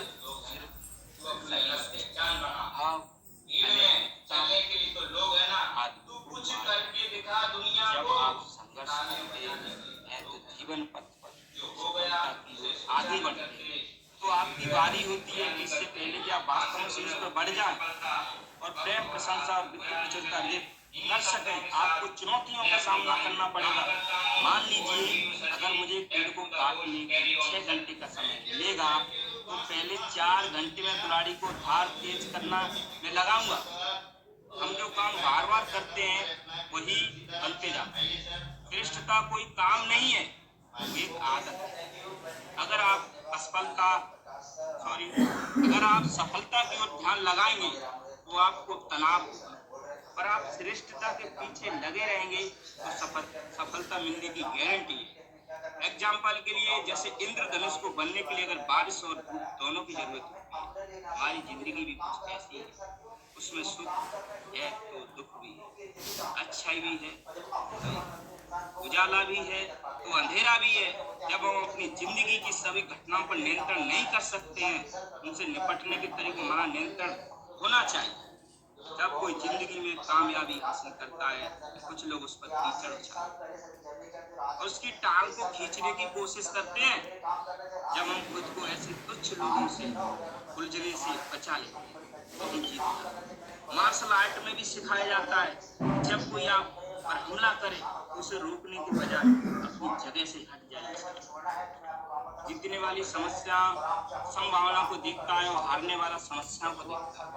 जब आप संघर्ष करते हैं तो जीवन पथ पर आगे बढ़ते हैं तो आपकी बारी होती है कि इससे पहले कि आप वास्तव में शीर्ष पर बढ़ जाएं और प्रेम प्रशंसा और विचित्रता कर सकें, आपको चुनौतियों का सामना करना पड़ेगा। मान लीजिए अगर मुझे पेड़ को काटने के 6 घंटे का समय मिलेगा तो पहले 4 घंटे में कुल्हाड़ी को धार तेज करना में लगाऊंगा। हम जो काम बार बार करते हैं वही बनते जाते हैं। श्रेष्ठता कोई काम नहीं है, एक आदत है। अगर आप सफलता की ओर ध्यान लगाएंगे तो आपको तनाव, पर आप श्रेष्ठता के पीछे लगे रहेंगे तो सफलता मिलने की गारंटी है। एग्जाम्पल के लिए जैसे इंद्रधनुष को बनने के लिए अगर बारिश और धूप दोनों की जरूरत होती है, हमारी जिंदगी भी कुछ ऐसी है। उसमें सुख है तो दुख भी है, अच्छाई भी है, उजाला भी है तो अंधेरा भी है। जब हम अपनी जिंदगी की सभी घटनाओं पर नियंत्रण नहीं कर सकते हैं, उनसे निपटने के तरीके हमारा नियंत्रण होना चाहिए। जब कोई जिंदगी में कामयाबी हासिल करता है कुछ लोग उस पर कीचड़ उछालते और उसकी टांग को खींचने की कोशिश करते हैं। जब हम खुद को ऐसे तुच्छ लोगों से उलझने से बचा लेते हैं तो हम जीत जाते हैं। मार्शल आर्ट में भी सिखाया जाता है जब कोई आप पर हमला करे तो उसे रोकने के बजाय अपनी जगह से हट जाए। जीतने वाली समस्या संभावना को देखता है और हारने वाला समस्याओं को देखता है।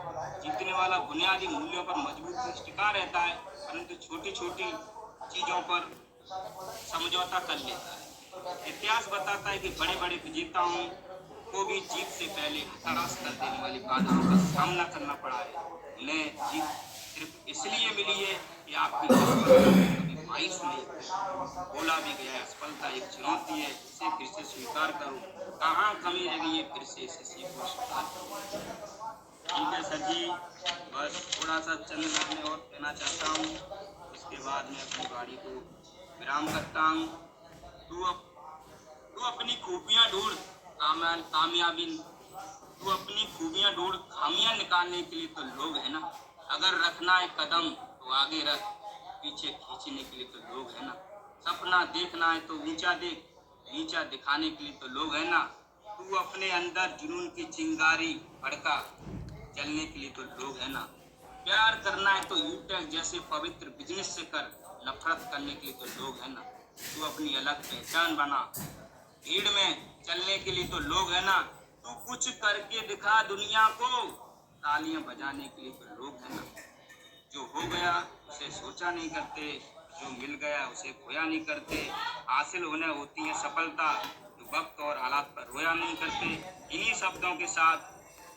जीतने वाला बुनियादी मूल्यों पर मजबूत टिका रहता है परंतु छोटी छोटी चीजों पर समझौता कर लेता है। इतिहास बताता है कि बड़े बड़े विजेताओं को भी जीत से पहले हताश कर देने वाली बाधाओं का सामना करना पड़ा है। उन्हें जीत सिर्फ इसलिए मिली है कि आपकी मायूस नहीं बोला भी गया है। असफलता एक चुनौती है, इसे फिर से स्वीकार करो। कहाँ कमी रह गई है फिर से इसे सीखो, स्वीकार करो। ठीक है सर जी, बस थोड़ा सा चंद मैं और कहना चाहता हूँ, उसके बाद मैं अपनी गाड़ी को विराम करता हूँ। तू अपनी खूबियाँ ढूंढ कामयाबी, तू अपनी खूबियाँ ढूंढ, खामियाँ निकालने के लिए तो लोग है ना। अगर रखना है कदम तो आगे रख, पीछे खींचने के लिए तो लोग है ना। सपना देखना है तो ऊंचा देख, नीचा दिखाने के लिए तो लोग है ना। तू अपने अंदर जुनून की चिंगारी भड़का, चलने के लिए तो लोग है ना। प्यार करना है तो यूटेक जैसे पवित्र बिजनेस से कर, नफरत करने के लिए तो लोग है ना। तू अपनी अलग पहचान बना, भीड़ में चलने के लिए तो लोग है ना। तू कुछ करके दिखा दुनिया को, तालियां बजाने के लिए तो लोग है ना। जो हो गया उसे सोचा नहीं करते, जो मिल गया उसे खोया नहीं करते। हासिल होने होती है सफलता, जो वक्त और हालात पर रोया नहीं करते। इन्हीं शब्दों के साथ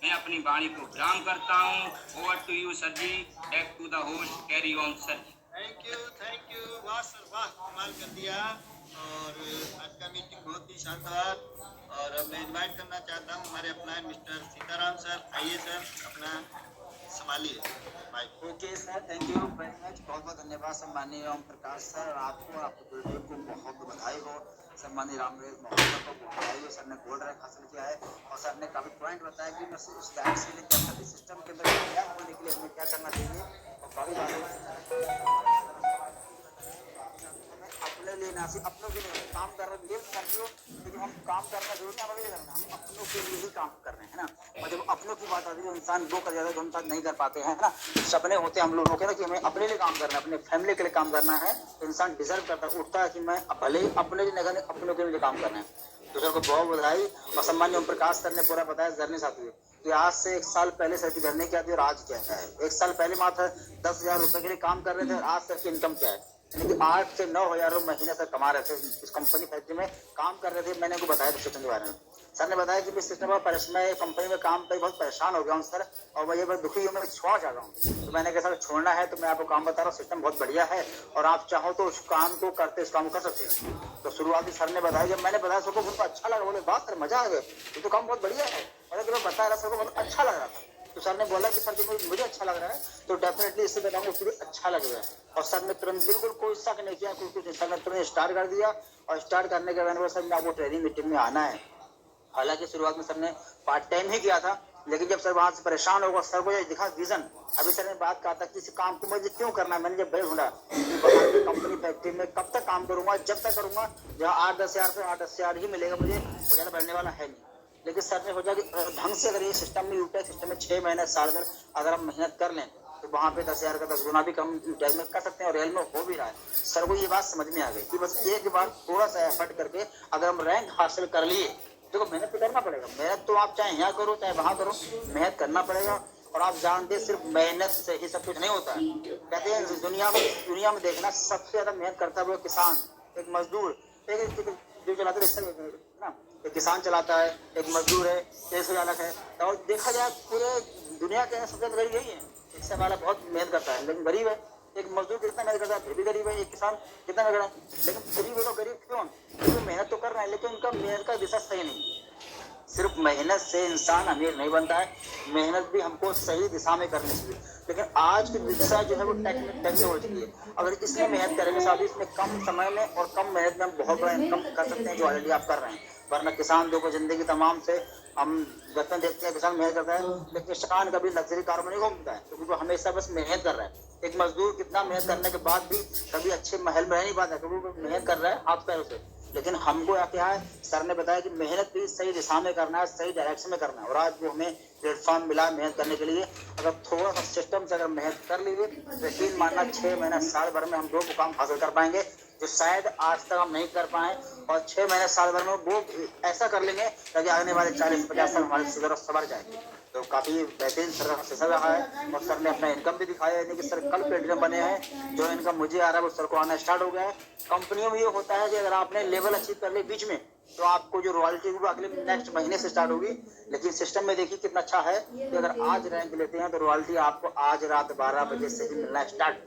मैं अपनी वाणी को विराम करता हूँ। Over to you sir ji, back to the host, carry on sir ji. Thank you, वाह सर वाह, कमाल कर दिया। और आज का मीटिंग बहुत ही शानदार। और अब मैं इनवाइट करना चाहता हूँ हमारे अपना मिस्टर सीताराम सर। आइए सर, अपना संभालिए mic. Okay sir, thank you very much, बहुत बहुत धन्यवाद सम्मानीय ओम प्रकाश सर। आपको आपके गुरुदेव को बहुत बधाई हो। सम्मानीय रामरेज महोदय को बधाई हो, सर ने गोल्ड रैंक हासिल किया है। और सर ने काफी पॉइंट बताया कि बस इस डायरेक्ट के लिए क्या करना, सिस्टम के अंदर कामयाब होने के लिए हमें क्या करना चाहिए। और काफी बात अपने लिए ना सिर्फ अपनों के लिए काम कर रहे हैं, समझो लेकिन हम काम करना जरूरी है, हमें करना, हम अपनों के लिए ही काम कर रहे हैं ना। और जब अपनों की बात आती है तो इंसान दो कर जाता है, दोनों नहीं कर पाते हैं ना। सपने होते हैं हम लोगों के ना कि हमें अपने लिए काम करना है, अपने फैमिली के लिए काम करना है। इंसान डिजर्व करता है, उठता है कि मैं भले ही अपने लिए नहीं, अपनों के लिए काम करना है। तो सर को बहुत बधाई। और सम्मान्य ओम प्रकाश सर ने पूरा बताया जर्नी साथी कि आज से 1 साल पहले सर की जर्नी क्या थी और आज क्या है। 1 साल पहले मात्र 10,000 रुपए के लिए काम कर रहे थे और आज सर की इनकम क्या है, यानी कि 8 से 9,000 महीने सर कमा रहे थे। इस कंपनी फैक्ट्री में काम कर रहे थे। मैंने उनको बताया था सिस्टम के बारे में। सर ने बताया कि मैं सिस्टम में कंपनी में काम पे बहुत परेशान हो गया हूँ सर, और मैं ये बहुत दुखी हूँ, मैं छोड़ना चाह रहा हूँ। तो मैंने कहा सर छोड़ना है तो मैं आपको काम बता रहा हूँ, सिस्टम बहुत बढ़िया है और आप चाहो तो उस काम को करते इस काम को कर सकते हैं। तो शुरुआती सर ने बताया, जब मैंने बताया सबको उनको अच्छा लगा, बोले बात सर मजा आ गया, ये तो काम बहुत बढ़िया है। और जब मैं बता रहा सबको बहुत अच्छा लग रहा था। तो सर ने बोला कि सर जी मुझे अच्छा लग रहा है तो डेफिनेटली इससे बताऊंगा उसको भी अच्छा लग रहा है। और सर ने तुरंत बिल्कुल कोई शक नहीं किया, कुछ सर ने तुरंत स्टार्ट कर दिया। और स्टार्ट करने के बाद सर आपको ट्रेनिंग मीटिंग में आना है। हालांकि शुरुआत में सर ने पार्ट टाइम ही किया था, लेकिन जब सर वहां से परेशान होगा, सर को ये दिखा विजन। अभी सर ने बात कहा था कि इस काम को मुझे क्यों करना है। मैंने जब बैठ ढूंढा कि कंपनी फैक्ट्री में कब तक काम करूंगा, जब तक करूंगा जहाँ 8-10 हज़ार से 8-10 हज़ार ही मिलेगा मुझे, वजह बढ़ने वाला है नहीं। लेकिन सर ने सोचा कि ढंग से अगर ये सिस्टम में यूटेक सिस्टम में 6 महीने साल भर अगर हम मेहनत कर लें तो वहाँ पे 10,000 का 10 गुना भी कम यूटेक में कर सकते हैं। और रियल में हो भी रहा है। सर को ये बात समझ में आ गई कि बस एक बार थोड़ा सा एफर्ट करके अगर हम रैंक हासिल कर लिए, देखो मेहनत तो करना पड़ेगा। मेहनत तो आप चाहे यहाँ करो चाहे वहाँ करो, मेहनत करना पड़ेगा। और आप जानते सिर्फ मेहनत से ही सब कुछ नहीं होता है। कहते हैं दुनिया में देखना सबसे ज्यादा मेहनत करता है वो किसान, एक मजदूर, एक जो चलाते ना, एक किसान चलाता है, एक मजदूर है, एक चालक है। और देखा जाए पूरे दुनिया के सबसे गरीब यही है। रिक्शा वाला बहुत मेहनत करता है लेकिन गरीब है। एक मजदूर कितना मेहनत करता है फिर भी गरीब है। एक किसान कितना मेहनत करता है लेकिन फिर भी वो लोग गरीब क्यों? क्योंकि मेहनत तो कर रहे हैं लेकिन उनका मेहनत का दिशा सही नहीं। सिर्फ मेहनत से इंसान अमीर नहीं बनता है, मेहनत भी हमको सही दिशा में करनी चाहिए। लेकिन आज की दिशा जो है वो टेक्नोलॉजी है। अगर इसमें मेहनत करेंगे साथ ही इसमें कम समय में और कम मेहनत में हम बहुत बड़ा इनकम कर सकते हैं, जो ऑलरेडी आप कर रहे हैं। वरना किसान देखो जिंदगी तमाम से हम बचपन देखते हैं किसान मेहनत करता है, लेकिन किसान कभी लग्जरी कार में नहीं घूमता है क्योंकि वो हमेशा बस मेहनत कर रहा है। एक मजदूर कितना मेहनत करने के बाद भी कभी अच्छे महल में रह नहीं पाता क्योंकि वो मेहनत कर रहा है हाथ पैरों से। लेकिन हमको क्या है, सर ने बताया कि मेहनत भी सही दिशा में करना है, सही डायरेक्शन में करना है। और आज वो हमें प्लेटफॉर्म मिला मेहनत करने के लिए। अगर थोड़ा सा सिस्टम से अगर मेहनत कर लीजिए तो यकीन मानना 6 महीना साल भर में हम 2 मुकाम हासिल कर पाएंगे जो शायद आज तक हम नहीं कर पाए। और 6 महीने साल भर में वो ऐसा कर लेंगे ताकि आने वाले 40-50 साल हमारी जरूरत सवर जाए। तो काफी बेहतरीन सर रहा है। और सर ने अपना इनकम भी दिखाया, यानी कि सर कल प्लेटिनम बने हैं। जो इनकम मुझे आ रहा है वो सर को आना स्टार्ट हो गया है। कंपनियों में ये होता है कि अगर आपने लेवल अचीव कर ले बीच में तो आपको जो रॉयल्टी होगी अगले नेक्स्ट महीने से स्टार्ट होगी। लेकिन सिस्टम में देखिए कितना अच्छा है कि अगर आज रैंक लेते हैं तो रॉयल्टी आपको आज रात 12 बजे से ही मिलना स्टार्ट।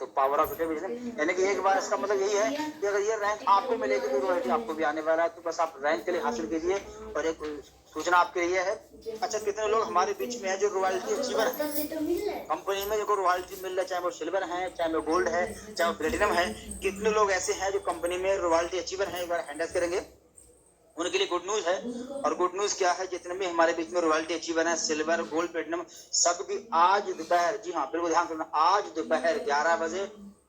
तो पावर ऑफ रिटेल बिजनेस, यानी कि एक बार इसका मतलब यही है कि अगर ये रैंक आपको मिलेगी तो रॉयल्टी आपको भी आने वाला है। तो बस आप रैंक के लिए हासिल कीजिए। और एक सूचना आपके लिए है, अच्छा कितने लोग हमारे बीच में है जो रॉयल्टी अचीवर है कंपनी में, जो रॉयल्टी मिल रहा है, चाहे वो सिल्वर है, चाहे वो गोल्ड है, चाहे वो प्लेटिनम है, कितने लोग ऐसे हैं जो कंपनी में रॉयल्टी अचीवर हैं? एक बार हैंड रेज़ करेंगे। उनके लिए गुड न्यूज है। और गुड न्यूज क्या है, जितने भी हमारे बीच में रॉयल्टी अचीवर है, सिल्वर गोल्ड प्लेटिनम, सब भी आज दोपहर, जी हाँ बिल्कुल ध्यान सुनना, आज दोपहर 11 बजे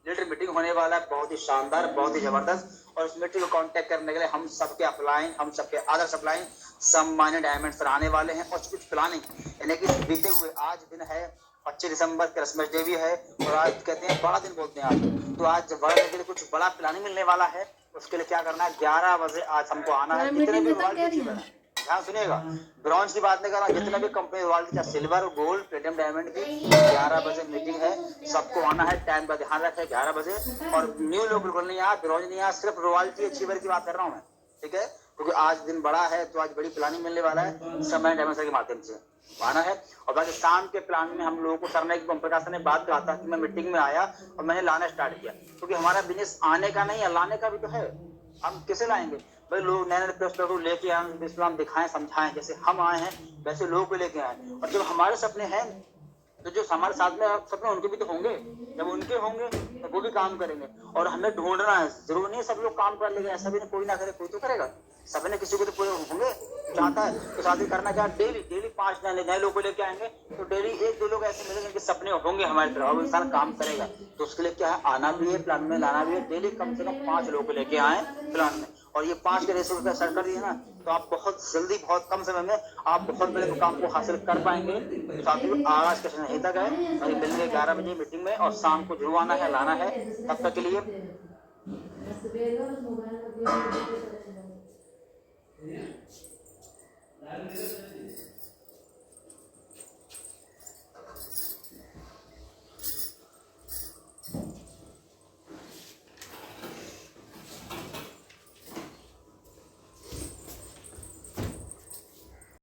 लीडर मीटिंग होने वाला है, बहुत ही शानदार, बहुत ही जबरदस्त। और इस मीटिंग को कांटेक्ट करने के लिए हम सबके अपलाइन, हम सबके आदर्श अपलाइन सम्मान्य डायमंड सर आने वाले हैं। और कुछ प्लानिंग, यानी कि बीते हुए आज दिन है 25 दिसंबर, क्रिसमस डे भी है, और आज कहते हैं बड़ा दिन बोलते हैं आज, तो आज बड़ा दिन के लिए कुछ बड़ा प्लानिंग मिलने वाला है। उसके लिए क्या करना है, 11 बजे आज हमको आना है। जितने भी ध्यान सुनिएगा, ब्रॉन्ज की बात नहीं कर रहा, जितने भी कंपनी रॉयल्टी चाहे सिल्वर गोल्ड प्लेटिनम डायमंड की 11 बजे मीटिंग है, सबको आना है। टाइम का ध्यान रखें 11 बजे। और न्यू लोग बिल्कुल नहीं आया, ब्रॉन्ज नहीं आया, सिर्फ रॉयल्टी अचीवर की बात कर रहा हूँ मैं, ठीक है, क्योंकि आज दिन बड़ा है, तो आज बड़ी प्लानिंग मिलने वाला है समय डायमंड सर के माध्यम से आना है। और बाकी शाम के प्लान में हम लोगों को सर ने, ओम प्रकाश ने बात कहा था कि मैं मीटिंग में आया और मैंने लाना स्टार्ट किया, क्योंकि हमारा बिजनेस आने का नहीं है, लाने का भी तो है। हम कैसे लाएंगे भाई, लोग नए नए प्रोडक्ट को लेके आए, हम दिखाएं समझाएं, जैसे हम आए हैं वैसे लोगों को लेके आए। और जब हमारे सपने हैं तो जो हमारे साथ में सपने उनके भी तो होंगे, जब उनके होंगे तो वो भी काम करेंगे। और हमें ढूंढना है, जरूर नहीं सब लोग काम कर लेंगे, ऐसा भी नहीं कोई ना करे, कोई तो करेगा, सबने किसी को तो पूरे होंगे चाहता है। तो शादी करना क्या, डेली 5 नए लोगों को लेके आएंगे, तो डेली 1-2 लोग ऐसे मिलेंगे कि सपने होंगे हमारी तरह, और इंसान काम करेगा। तो उसके लिए क्या है, आना भी है, प्लान में लाना भी है, डेली कम से कम 5 लोगों को लेके आए प्लान में। और ये 5 के रेशो पे सेट कर दिए ना, तो आप बहुत जल्दी, बहुत कम समय में आप बहुत बड़े मुकाम को हासिल कर पाएंगे। तो साथियों आज का सेशन यहीं तक है, वही मिलेंगे 11 बजे मीटिंग में, और शाम को जरूर आना है, लाना है। तब तक के लिए